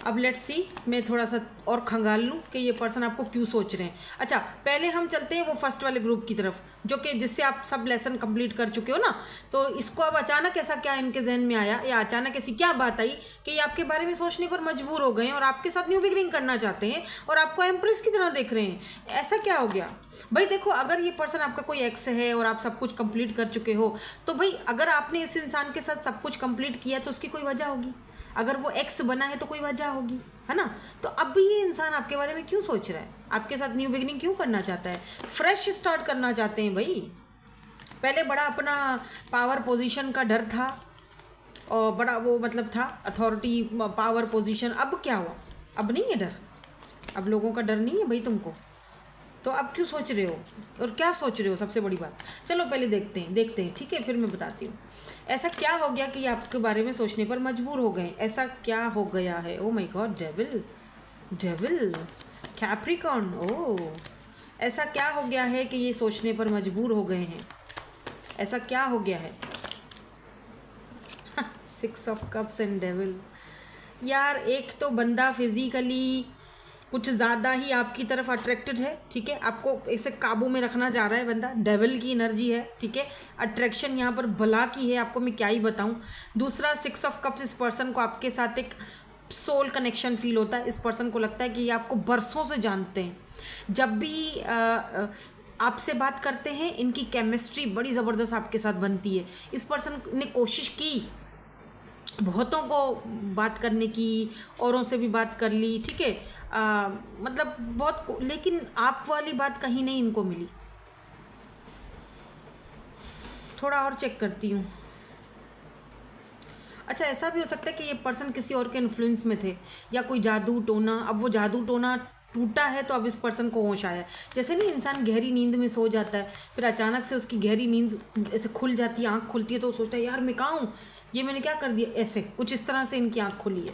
अब लेट्स सी, मैं थोड़ा सा और खंगाल लूँ कि ये पर्सन आपको क्यों सोच रहे हैं। अच्छा, पहले हम चलते हैं वो फर्स्ट वाले ग्रुप की तरफ, जो कि जिससे आप सब लेसन कंप्लीट कर चुके हो ना। तो इसको अब अचानक ऐसा क्या इनके जहन में आया, या अचानक ऐसी क्या बात आई कि ये आपके बारे में सोचने पर मजबूर हो गए हैं और आपके साथ न्यू बिगिनिंग करना चाहते हैं, और आपको एम्प्रेस की तरह देख रहे हैं। ऐसा क्या हो गया भाई? देखो, अगर ये पर्सन आपका कोई एक्स है और आप सब कुछ कंप्लीट कर चुके हो, तो भाई अगर आपने इस इंसान के साथ सब कुछ कंप्लीट किया तो उसकी कोई वजह होगी। अगर वो एक्स बना है तो कोई वजह होगी, है ना। तो अब भी ये इंसान आपके बारे में क्यों सोच रहा है, आपके साथ न्यू बिगिनिंग क्यों करना चाहता है, फ्रेश स्टार्ट करना चाहते हैं भाई। पहले बड़ा अपना पावर पोजीशन का डर था, और बड़ा वो मतलब था अथॉरिटी, पावर पोजीशन। अब क्या हुआ? अब नहीं है डर, अब लोगों का डर नहीं है भाई तुमको। तो अब क्यों सोच रहे हो, और क्या सोच रहे हो, सबसे बड़ी बात। चलो पहले देखते हैं, ठीक है, फिर मैं बताती हूँ ऐसा क्या हो गया कि आपके बारे में सोचने पर मजबूर हो गए। ऐसा क्या हो गया है? Oh my god, devil capricorn. Oh, ऐसा क्या हो गया है कि ये सोचने पर मजबूर हो गए हैं? ऐसा क्या हो गया है? 6 ऑफ कप्स एंड डेविल। यार, एक तो बंदा फिजिकली कुछ ज़्यादा ही आपकी तरफ अट्रैक्टेड है, ठीक है, आपको इसे काबू में रखना चाह रहा है बंदा। डेविल की एनर्जी है, ठीक है, अट्रैक्शन यहाँ पर भला की है, आपको मैं क्या ही बताऊँ। दूसरा, 6 ऑफ कप्स, इस पर्सन को आपके साथ एक सोल कनेक्शन फील होता है। इस पर्सन को लगता है कि ये आपको बरसों से जानते हैं। जब भी आपसे बात करते हैं, इनकी केमिस्ट्री बड़ी ज़बरदस्त आपके साथ बनती है। इस पर्सन ने कोशिश की बहुतों को बात करने की, औरों से भी बात कर ली, ठीक है, मतलब बहुत, लेकिन आप वाली बात कहीं नहीं इनको मिली। थोड़ा और चेक करती हूँ। अच्छा, ऐसा भी हो सकता है कि ये पर्सन किसी और के इन्फ्लुएंस में थे, या कोई जादू टोना। अब वो जादू टोना टूटा है तो अब इस पर्सन को होश आया। जैसे नहीं, इंसान गहरी नींद में सो जाता है, फिर अचानक से उसकी गहरी नींद ऐसे खुल जाती है, आँख खुलती है, तो वो सोचता है यार मैं कहाँ हूँ, ये मैंने क्या कर दिया। ऐसे कुछ इस तरह से इनकी आँख खुली है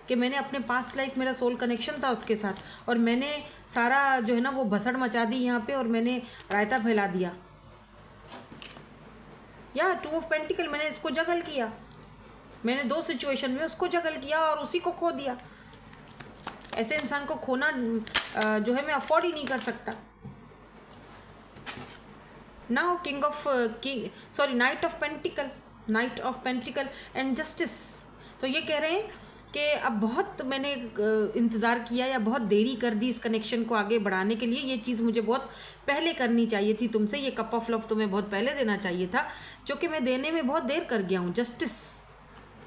कि मैंने अपने पास्ट लाइफ, मेरा सोल कनेक्शन था उसके साथ, और मैंने सारा जो है ना वो भसड़ मचा दी यहाँ पे, और मैंने रायता फैला दिया। या 2 ऑफ पेंटिकल, मैंने इसको जगल किया, मैंने 2 सिचुएशन में उसको जगल किया और उसी को खो दिया। ऐसे इंसान को खोना जो है मैं अफोर्ड ही नहीं कर सकता। Now night of pentacle and justice. तो ये कह रहे हैं कि अब बहुत मैंने इंतज़ार किया या बहुत देरी कर दी इस कनेक्शन को आगे बढ़ाने के लिए। ये चीज़ मुझे बहुत पहले करनी चाहिए थी तुमसे, ये कप ऑफ लव तुम्हें बहुत पहले देना चाहिए था, जो कि मैं देने में बहुत देर कर गया हूँ, जस्टिस।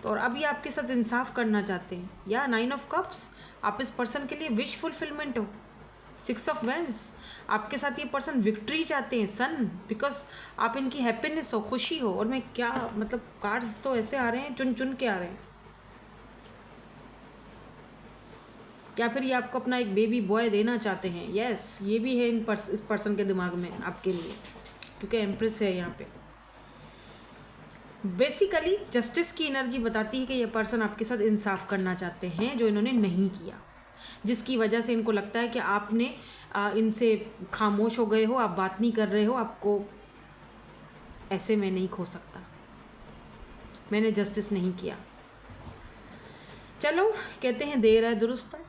तो और अब ये आपके साथ इंसाफ करना चाहते हैं। या 9 ऑफ कप्स, आप इस पर्सन के लिए विश फुलफिलमेंट हो। 6 ऑफ वेंड्स, आपके साथ ये पर्सन विक्ट्री चाहते हैं, सन, बिकॉज आप इनकी हैप्पीनेस हो, खुशी हो। और मैं क्या मतलब, कार्ड्स तो ऐसे आ रहे हैं, चुन चुन के आ रहे हैं। या फिर ये आपको अपना एक बेबी बॉय देना चाहते हैं। यस, ये भी है इस पर्सन के दिमाग में आपके लिए, क्योंकि एम्प्रेस है यहाँ पे। बेसिकली जस्टिस की एनर्जी बताती है कि ये पर्सन आपके साथ इंसाफ करना चाहते हैं, जो इन्होंने नहीं किया, जिसकी वजह से इनको लगता है कि आपने इनसे खामोश हो गए हो, आप बात नहीं कर रहे हो, आपको ऐसे मैं नहीं खो सकता, मैंने जस्टिस नहीं किया। चलो कहते हैं देर है दुरुस्त है।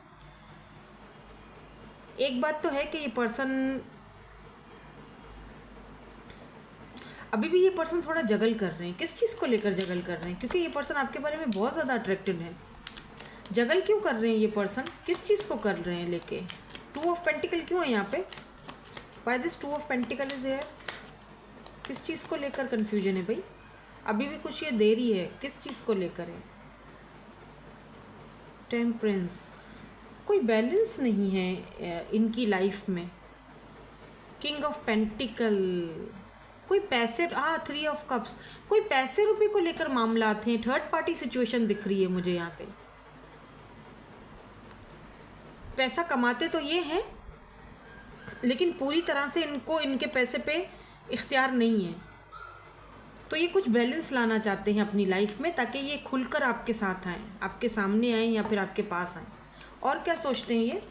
एक बात तो है कि ये पर्सन अभी भी, ये पर्सन थोड़ा जगल कर रहे हैं। किस चीज़ को लेकर जगल कर रहे हैं? क्योंकि ये पर्सन आपके बारे में बहुत ज़्यादा अट्रैक्टेड है। जगल क्यों कर रहे हैं ये पर्सन? किस चीज़ को कर रहे हैं लेके? 2 ऑफ पेंटिकल क्यों है यहाँ पे? Why this 2 of pentacle is here? किस चीज़ को लेकर कन्फ्यूजन है भाई? अभी भी कुछ ये देरी है, किस चीज़ को लेकर है? टेम्परेंस, कोई बैलेंस नहीं है इनकी लाइफ में। किंग ऑफ पेंटिकल, कोई पैसे, 3 ऑफ कप्स, कोई पैसे रुपए को लेकर मामला थे। थर्ड पार्टी सिचुएशन दिख रही है मुझे यहाँ पे। पैसा कमाते तो ये हैं, लेकिन पूरी तरह से इनको इनके पैसे पे इख्तियार नहीं है। तो ये कुछ बैलेंस लाना चाहते हैं अपनी लाइफ में, ताकि ये खुलकर आपके साथ आएँ, आपके सामने आएँ या फिर आपके पास आएँ। और क्या सोचते हैं ये?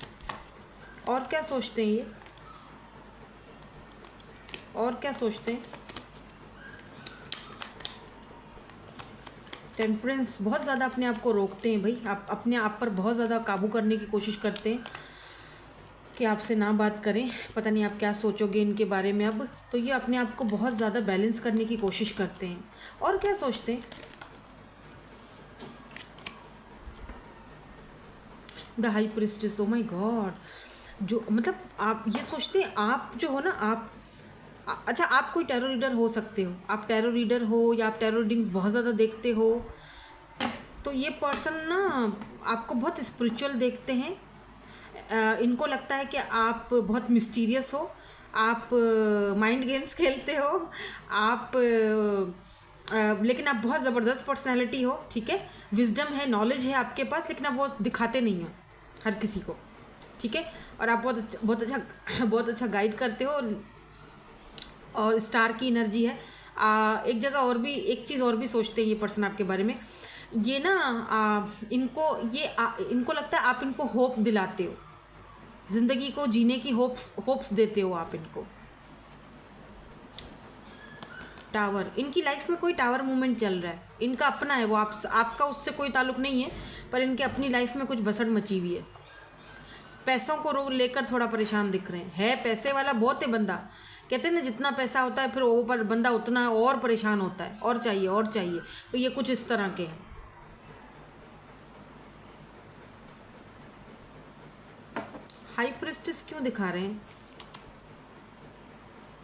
और क्या सोचते हैं ये? और क्या सोचते हैं? टेम्परेंस, बहुत ज़्यादा अपने आप को रोकते हैं भाई। आप अपने आप पर बहुत ज़्यादा काबू करने की कोशिश करते हैं कि आपसे ना बात करें, पता नहीं आप क्या सोचोगे इनके बारे में अब। तो ये अपने आप को बहुत ज़्यादा बैलेंस करने की कोशिश करते हैं। और क्या सोचते हैं? The high priestess, O my God, जो मतलब आप ये सोचते हैं, आप जो हो ना, आप अच्छा, आप कोई टैरो रीडर हो सकते हो, आप टैरो रीडर हो या आप टैरो रीडिंग्स बहुत ज़्यादा देखते हो। तो ये पर्सन ना आपको बहुत स्पिरिचुअल देखते हैं। इनको लगता है कि आप बहुत मिस्टीरियस हो, आप माइंड गेम्स खेलते हो, आप लेकिन आप बहुत ज़बरदस्त पर्सनैलिटी हो, ठीक है, विजडम है, नॉलेज है आपके पास, लेकिन आप वो दिखाते नहीं हो हर किसी को, ठीक है। और आप बहुत अच्छा गाइड करते हो, और स्टार की एनर्जी है। एक जगह और भी, एक चीज़ और भी सोचते हैं ये पर्सन आपके बारे में। ये ना इनको लगता है आप इनको होप दिलाते हो, ज़िंदगी को जीने की होप्स देते हो आप इनको। टावर, इनकी लाइफ में कोई टावर मूवमेंट चल रहा है, इनका अपना है वो, आपका उससे कोई ताल्लुक़ नहीं है, पर इनके अपनी लाइफ में कुछ भसड़ मची हुई है। पैसों को लेकर थोड़ा परेशान दिख रहे हैं। है पैसे वाला बहुत है बंदा, कहते हैं ना जितना पैसा होता है फिर वो पर बंदा उतना और परेशान होता है, और चाहिए और चाहिए। तो ये कुछ इस तरह के हैं। हाई प्रिस्टेस क्यों दिखा रहे हैं?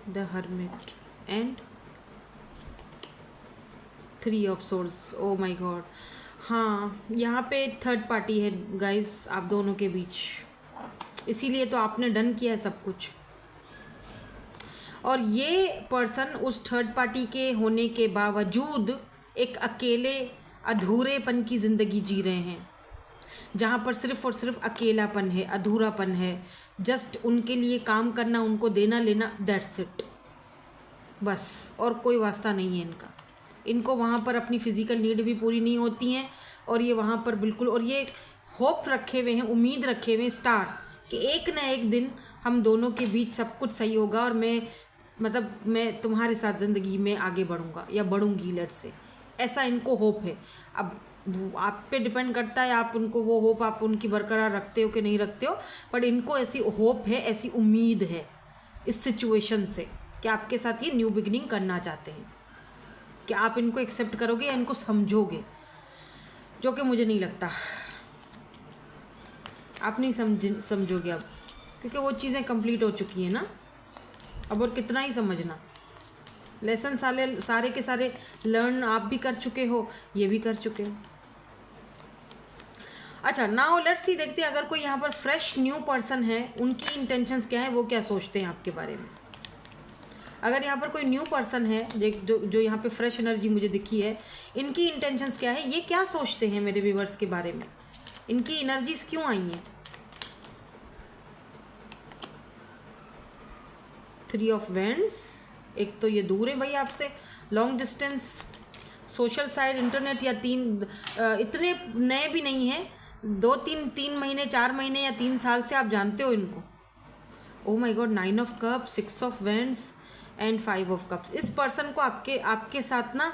The hermit and 3 of swords, O my God. हाँ, यहाँ पे थर्ड पार्टी है गाइस आप दोनों के बीच, इसीलिए तो आपने डन किया है सब कुछ। और ये पर्सन उस थर्ड पार्टी के होने के बावजूद एक अकेले अधूरेपन की ज़िंदगी जी रहे हैं, जहाँ पर सिर्फ़ और सिर्फ अकेलापन है, अधूरापन है। जस्ट उनके लिए काम करना, उनको देना लेना, दैट्स इट, बस, और कोई वास्ता नहीं है इनका। इनको वहाँ पर अपनी फ़िज़िकल नीड भी पूरी नहीं होती हैं, और ये वहाँ पर बिल्कुल, और ये होप रखे हुए हैं, उम्मीद रखे हुए हैं, स्टार, कि एक ना एक दिन हम दोनों के बीच सब कुछ सही होगा, और मैं तुम्हारे साथ ज़िंदगी में आगे बढ़ूँगा या बढ़ूँगी, लेट से, ऐसा इनको होप है। अब आप पे डिपेंड करता है, आप उनको वो होप आप उनकी बरकरार रखते हो कि नहीं रखते हो, बट इनको ऐसी होप है, ऐसी उम्मीद है इस सिचुएशन से, कि आपके साथ ये न्यू बिगिनिंग करना चाहते हैं, कि आप इनको एक्सेप्ट करोगे या इनको समझोगे, जो कि मुझे नहीं लगता। आप नहीं समझोगे अब, क्योंकि वो चीज़ें कंप्लीट हो चुकी हैं ना। अब और कितना ही समझना, लेसन सारे के सारे लर्न आप भी कर चुके हो, ये भी कर चुके हो। अच्छा, नाउ लेट्स सी, देखते हैं अगर कोई यहाँ पर फ्रेश न्यू पर्सन है, उनकी इंटेंशंस क्या है, वो क्या सोचते हैं आपके बारे में। अगर यहाँ पर कोई न्यू पर्सन है जो यहाँ पे फ्रेश एनर्जी मुझे दिखी है, इनकी इंटेंशंस क्या है, ये क्या सोचते हैं मेरे व्यूवर्स के बारे में, इनकी एनर्जीज क्यों आई हैं। 3 ऑफ वैंड्स, एक तो ये दूर है भाई आपसे, long distance, social side, internet, या इतने नए भी नहीं हैं, 3 महीने 4 महीने या 3 साल से आप जानते हो इनको। ओ my God, 9 of cups, 6 of wands and 5 of cups. इस पर्सन को आपके साथ ना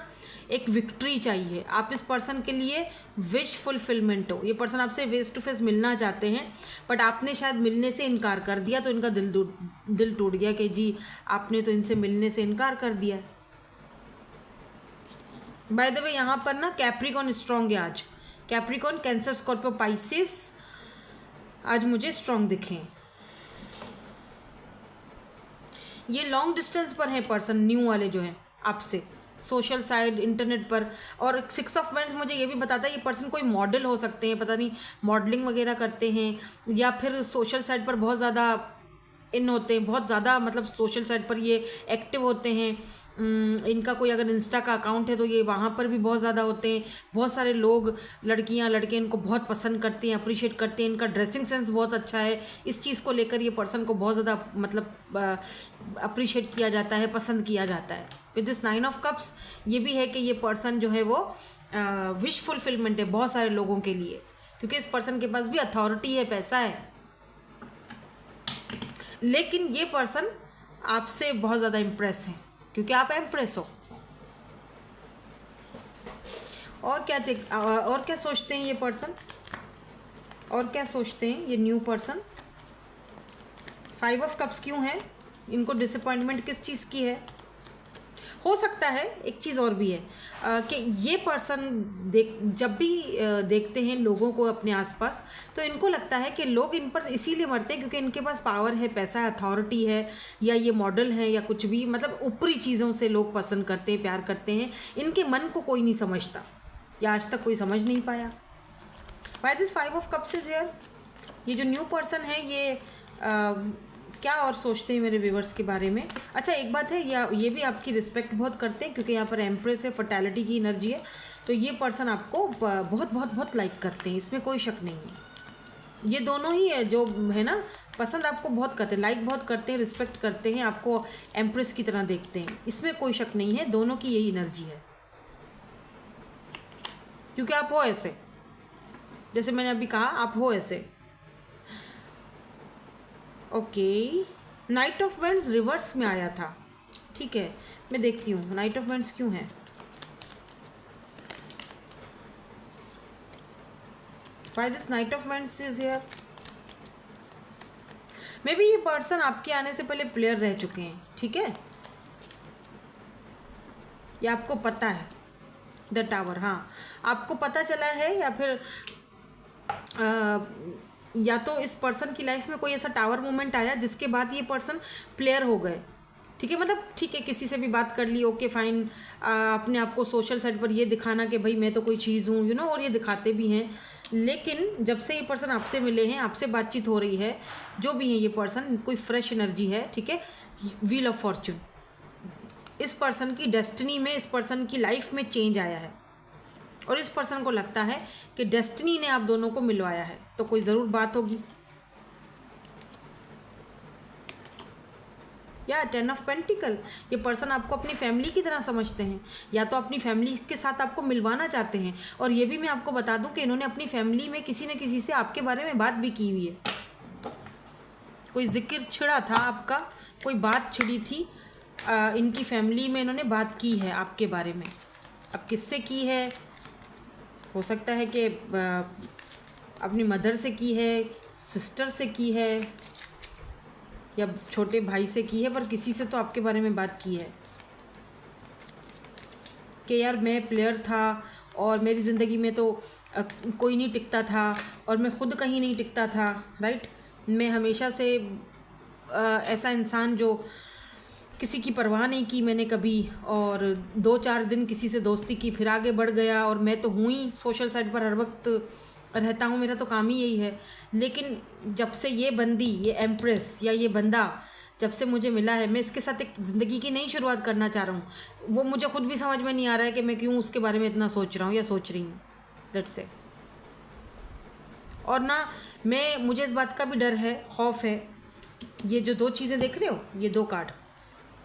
एक विक्ट्री चाहिए, आप इस पर्सन के लिए विश फुलफिलमेंट हो। ये पर्सन आपसे फेस टू फेस मिलना चाहते हैं, बट आपने शायद मिलने से इनकार कर दिया, तो इनका दिल टूट गया कि जी आपने तो इनसे मिलने से इनकार कर दिया। बाय द वे यहाँ पर ना कैप्रिकॉन स्ट्रॉन्ग है आज, कैप्रिकॉन, कैंसर, स्कॉर्पियो, पाइसिस आज मुझे स्ट्रॉन्ग दिखे। ये लॉन्ग डिस्टेंस पर है पर्सन, न्यू वाले जो हैं आपसे, सोशल साइड, इंटरनेट पर। और 6 ऑफ वैंड्स मुझे ये भी बताता है ये पर्सन कोई मॉडल हो सकते हैं, पता नहीं मॉडलिंग वगैरह करते हैं, या फिर सोशल साइड पर बहुत ज़्यादा इन होते हैं, बहुत ज़्यादा मतलब सोशल साइट पर ये एक्टिव होते हैं। इनका कोई अगर इंस्टा का अकाउंट है तो ये वहाँ पर भी बहुत ज़्यादा होते हैं। बहुत सारे लोग, लड़कियाँ लड़के इनको बहुत पसंद करते हैं, अप्रिशिएट करते हैं। इनका ड्रेसिंग सेंस बहुत अच्छा है, इस चीज़ को लेकर ये पर्सन को बहुत ज़्यादा मतलब अप्रिशिएट किया जाता है, पसंद किया जाता है। विद दिस 9 ऑफ कप्स ये भी है कि ये पर्सन जो है वो विश फुलफिलमेंट है बहुत सारे लोगों के लिए, क्योंकि इस पर्सन के पास भी अथॉरिटी है, पैसा है, लेकिन ये पर्सन आपसे बहुत ज़्यादा इम्प्रेस है क्योंकि आप इम्प्रेस हो। और क्या सोचते हैं ये पर्सन, और क्या सोचते हैं ये न्यू पर्सन। 5 ऑफ कप्स क्यों है, इनको डिसअपॉइंटमेंट किस चीज़ की है। हो सकता है एक चीज़ और भी है कि ये पर्सन जब भी देखते हैं लोगों को अपने आसपास, तो इनको लगता है कि लोग इन पर इसीलिए मरते हैं क्योंकि इनके पास पावर है, पैसा है, अथॉरिटी है, या ये मॉडल है, या कुछ भी, मतलब ऊपरी चीज़ों से लोग पसंद करते हैं, प्यार करते हैं। इनके मन को कोई नहीं समझता, या आज तक कोई समझ नहीं पाया। Why this 5 of cups is here. ये जो न्यू पर्सन है ये क्या और सोचते हैं मेरे व्यूवर्स के बारे में। अच्छा, एक बात है, ये भी आपकी रिस्पेक्ट बहुत करते हैं क्योंकि यहाँ पर एम्प्रेस है, फर्टैलिटी की एनर्जी है, तो ये पर्सन आपको बहुत बहुत बहुत लाइक करते हैं, इसमें कोई शक नहीं है। ये दोनों ही है जो है ना, पसंद आपको बहुत करते हैं, लाइक बहुत करते हैं, रिस्पेक्ट करते हैं, आपको एम्प्रेस की तरह देखते हैं, इसमें कोई शक नहीं है। दोनों की यही एनर्जी है क्योंकि आप हो ऐसे, जैसे मैंने अभी कहा, आप हो ऐसे। Okay, night of wands reverse में आया था, ठीक है, मैं देखती हूँ नाइट ऑफ वैंड्स क्यों है। Why this night of wands is here. May be ये पर्सन आपके आने से पहले प्लेयर रह चुके हैं, ठीक है, ये आपको पता है। द टावर, हाँ, आपको पता चला है, या फिर या तो इस पर्सन की लाइफ में कोई ऐसा टावर मोमेंट आया जिसके बाद ये पर्सन प्लेयर हो गए, ठीक है, मतलब ठीक है, किसी से भी बात कर ली, ओके फाइन, अपने आप को सोशल साइट पर ये दिखाना कि भाई मैं तो कोई चीज़ हूँ, यू नो, और ये दिखाते भी हैं। लेकिन जब से ये पर्सन आपसे मिले हैं, आपसे बातचीत हो रही है, जो भी है ये पर्सन, कोई फ्रेश एनर्जी है, ठीक है। व्हील ऑफ फॉर्चून, इस पर्सन की डेस्टिनी में, इस पर्सन की लाइफ में चेंज आया है, और इस पर्सन को लगता है कि डेस्टिनी ने आप दोनों को मिलवाया है, तो कोई ज़रूर बात होगी। या 10 ऑफ पेंटिकल, ये पर्सन आपको अपनी फैमिली की तरह समझते हैं, या तो अपनी फैमिली के साथ आपको मिलवाना चाहते हैं। और ये भी मैं आपको बता दूं कि इन्होंने अपनी फैमिली में किसी न किसी से आपके बारे में बात भी की हुई है, कोई जिक्र छिड़ा था आपका, कोई बात छिड़ी थी, इनकी फैमिली में इन्होंने बात की है आपके बारे में। अब किससे की है, हो सकता है कि अपनी मदर से की है, सिस्टर से की है, या छोटे भाई से की है, पर किसी से तो आपके बारे में बात की है कि यार मैं प्लेयर था और मेरी ज़िंदगी में तो कोई नहीं टिकता था और मैं खुद कहीं नहीं टिकता था, राइट। मैं हमेशा से ऐसा इंसान जो किसी की परवाह नहीं की मैंने कभी, और 2-4 दिन किसी से दोस्ती की फिर आगे बढ़ गया, और मैं तो हूँ ही सोशल साइट पर हर वक्त रहता हूँ, मेरा तो काम ही यही है। लेकिन जब से ये बंदी, ये एम्प्रेस या ये बंदा जब से मुझे मिला है, मैं इसके साथ एक ज़िंदगी की नई शुरुआत करना चाह रहा हूँ। वो मुझे खुद भी समझ में नहीं आ रहा है कि मैं क्यों उसके बारे में इतना सोच रहा हूँ या सोच रही हूँ, दैट्स इट। और ना मुझे इस बात का भी डर है, खौफ है, ये जो 2 चीज़ें देख रहे हो, ये 2 कार्ड,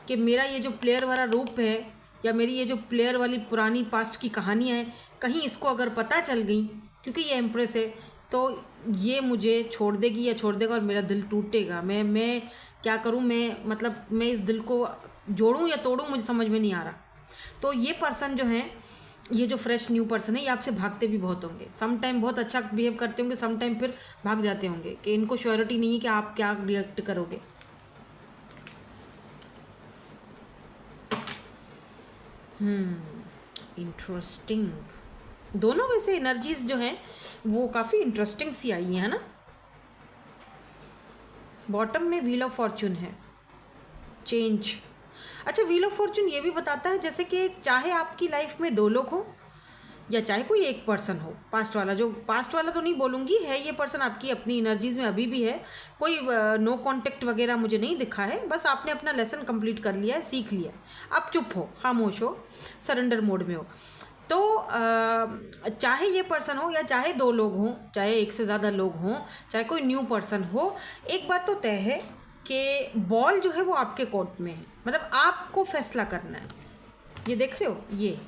कि मेरा ये जो प्लेयर वाला रूप है या मेरी ये जो प्लेयर वाली पुरानी पास्ट की कहानियाँ हैं, कहीं इसको अगर पता चल गई, क्योंकि ये एम्प्रेस है, तो ये मुझे छोड़ देगी या छोड़ देगा और मेरा दिल टूटेगा। मैं क्या करूँ, मैं इस दिल को जोड़ूँ या तोड़ूँ, मुझे समझ में नहीं आ रहा। तो ये पर्सन जो हैं, ये जो फ्रेश न्यू पर्सन है, ये आपसे भागते भी बहुत होंगे। सम टाइम बहुत अच्छा बिहेव करते होंगे, सम टाइम फिर भाग जाते होंगे कि इनको श्योरिटी नहीं है कि आप क्या रिएक्ट करोगे। इंटरेस्टिंग। दोनों वैसे एनर्जीज जो हैं वो काफ़ी इंटरेस्टिंग सी आई है ना। बॉटम में व्हील ऑफ फॉर्चून है, चेंज। अच्छा, व्हील ऑफ फॉर्चून ये भी बताता है जैसे कि चाहे आपकी लाइफ में 2 लोग हों या चाहे कोई एक पर्सन हो, पास्ट वाला तो नहीं बोलूँगी, है ये पर्सन आपकी अपनी एनर्जीज में अभी भी है। कोई नो कांटेक्ट वगैरह मुझे नहीं दिखा है, बस आपने अपना लेसन कंप्लीट कर लिया है, सीख लिया है, आप चुप हो, खामोश हो, सरेंडर मोड में हो। तो चाहे ये पर्सन हो या चाहे 2 लोग हों, चाहे एक से ज़्यादा लोग हों, चाहे कोई न्यू पर्सन हो, एक बात तो तय है कि बॉल जो है वो आपके कोर्ट में है, मतलब आपको फैसला करना है। ये देख रहे हो, ये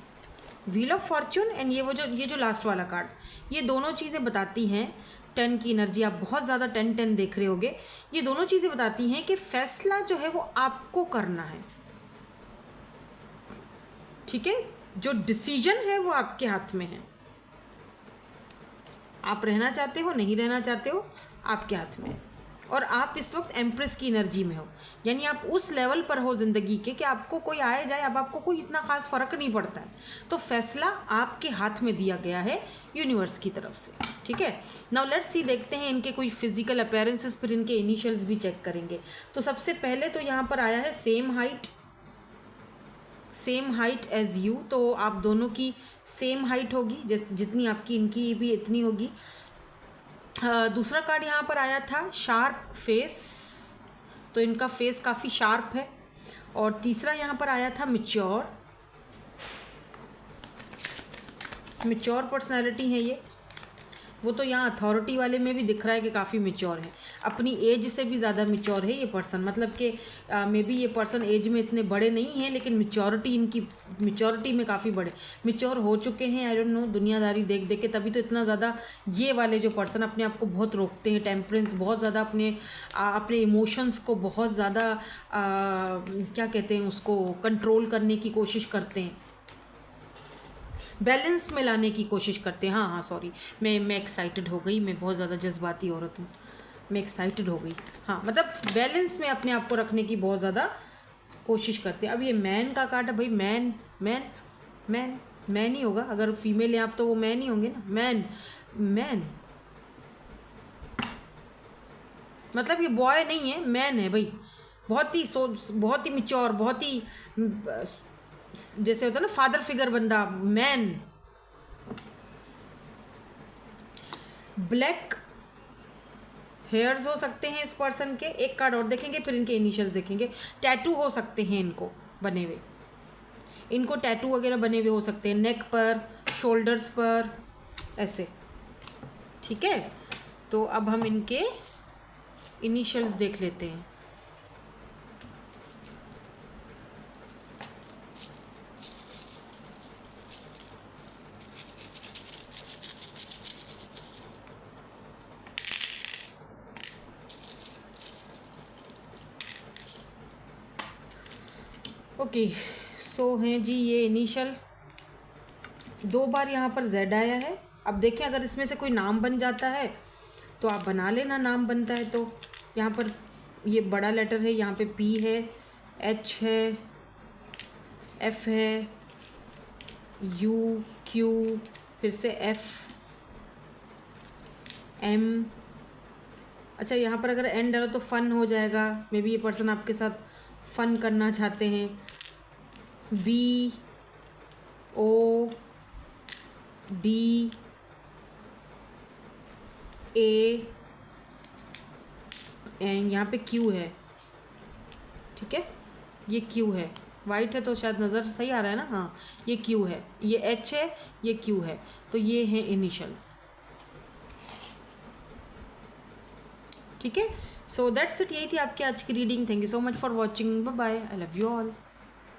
व्हील ऑफ फॉर्चून एंड ये जो लास्ट वाला कार्ड, ये दोनों चीज़ें बताती हैं 10 की एनर्जी। आप बहुत ज़्यादा 10-10 देख रहे होगे। ये दोनों चीज़ें बताती हैं कि फैसला जो है वो आपको करना है, ठीक है। जो डिसीजन है वो आपके हाथ में है। आप रहना चाहते हो, नहीं रहना चाहते हो, आपके हाथ में है। और आप इस वक्त एम्प्रेस की एनर्जी में हो, यानी आप उस लेवल पर हो ज़िंदगी के कि आपको कोई आए जाए, अब आपको कोई इतना ख़ास फ़र्क नहीं पड़ता है। तो फैसला आपके हाथ में दिया गया है यूनिवर्स की तरफ से, ठीक है। नाउ लेट्स सी, देखते हैं इनके कोई फिजिकल अपीयरेंसेस, फिर इनके इनिशियल्स भी चेक करेंगे। तो सबसे पहले तो यहाँ पर आया है सेम हाइट एज यू, तो आप दोनों की सेम हाइट होगी, जितनी आपकी इनकी भी इतनी होगी। दूसरा कार्ड यहाँ पर आया था शार्प फेस, तो इनका फेस काफ़ी शार्प है। और तीसरा यहाँ पर आया था मैच्योर पर्सनालिटी है ये। वो तो यहाँ अथॉरिटी वाले में भी दिख रहा है कि काफ़ी मैच्योर है, अपनी एज से भी ज़्यादा मैच्योर है ये पर्सन। मतलब कि मे बी ये पर्सन एज में इतने बड़े नहीं हैं, लेकिन मैच्योरिटी में काफ़ी बड़े मैच्योर हो चुके हैं। आई डोंट नो, दुनियादारी देख देख के तभी तो इतना ज़्यादा ये वाले जो पर्सन अपने आप को बहुत रोकते हैं, टेम्परेंस, बहुत ज़्यादा अपने इमोशंस को बहुत ज़्यादा क्या कहते हैं उसको, कंट्रोल करने की कोशिश करते हैं, बैलेंस में लाने की कोशिश करते हैं। हाँ सॉरी, मैं एक्साइटेड हो गई, मैं बहुत ज़्यादा जज्बाती औरत हूँ, मैं एक्साइटेड हो गई। हाँ, मतलब बैलेंस में अपने आप को रखने की बहुत ज़्यादा कोशिश करते हैं। अब ये मैन का कार्ड है भाई, मैन ही होगा, अगर फीमेल है आप तो वो मैन ही होंगे ना। मैन मतलब ये बॉय नहीं है, मैन है भाई। बहुत ही मैच्योर, बहुत ही जैसे होता है ना फादर फिगर बंदा, मैन। ब्लैक हेयर्स हो सकते हैं इस पर्सन के। एक कार्ड और देखेंगे, फिर इनके इनिशियल्स देखेंगे। टैटू हो सकते हैं इनको बने हुए, इनको टैटू वगैरह बने हुए हो सकते हैं, नेक पर, शोल्डर्स पर, ऐसे, ठीक है। तो अब हम इनके इनिशियल्स देख लेते हैं। ओके, सो हैं जी ये इनिशियल। 2 बार यहाँ पर जेड आया है। अब देखें, अगर इसमें से कोई नाम बन जाता है तो आप बना लेना, नाम बनता है तो। यहाँ पर ये बड़ा लेटर है, यहाँ पे पी है, एच है, एफ है, यू, क्यू, फिर से एफ, एम। अच्छा, यहाँ पर अगर एन डालो तो फन हो जाएगा, मे बी ये पर्सन आपके साथ फन करना चाहते हैं। B, O, D, A, and यहाँ पे क्यू है। ठीक है, ये क्यू है। वाइट है तो शायद नज़र सही आ रहा है ना। हाँ, ये क्यू है, ये एच है, ये क्यू है, तो ये हैं इनिशियल्स। ठीक है, सो दैट्स इट। यही थी आपकी आज की reading. Thank you so much for watching. Bye bye, I love you all.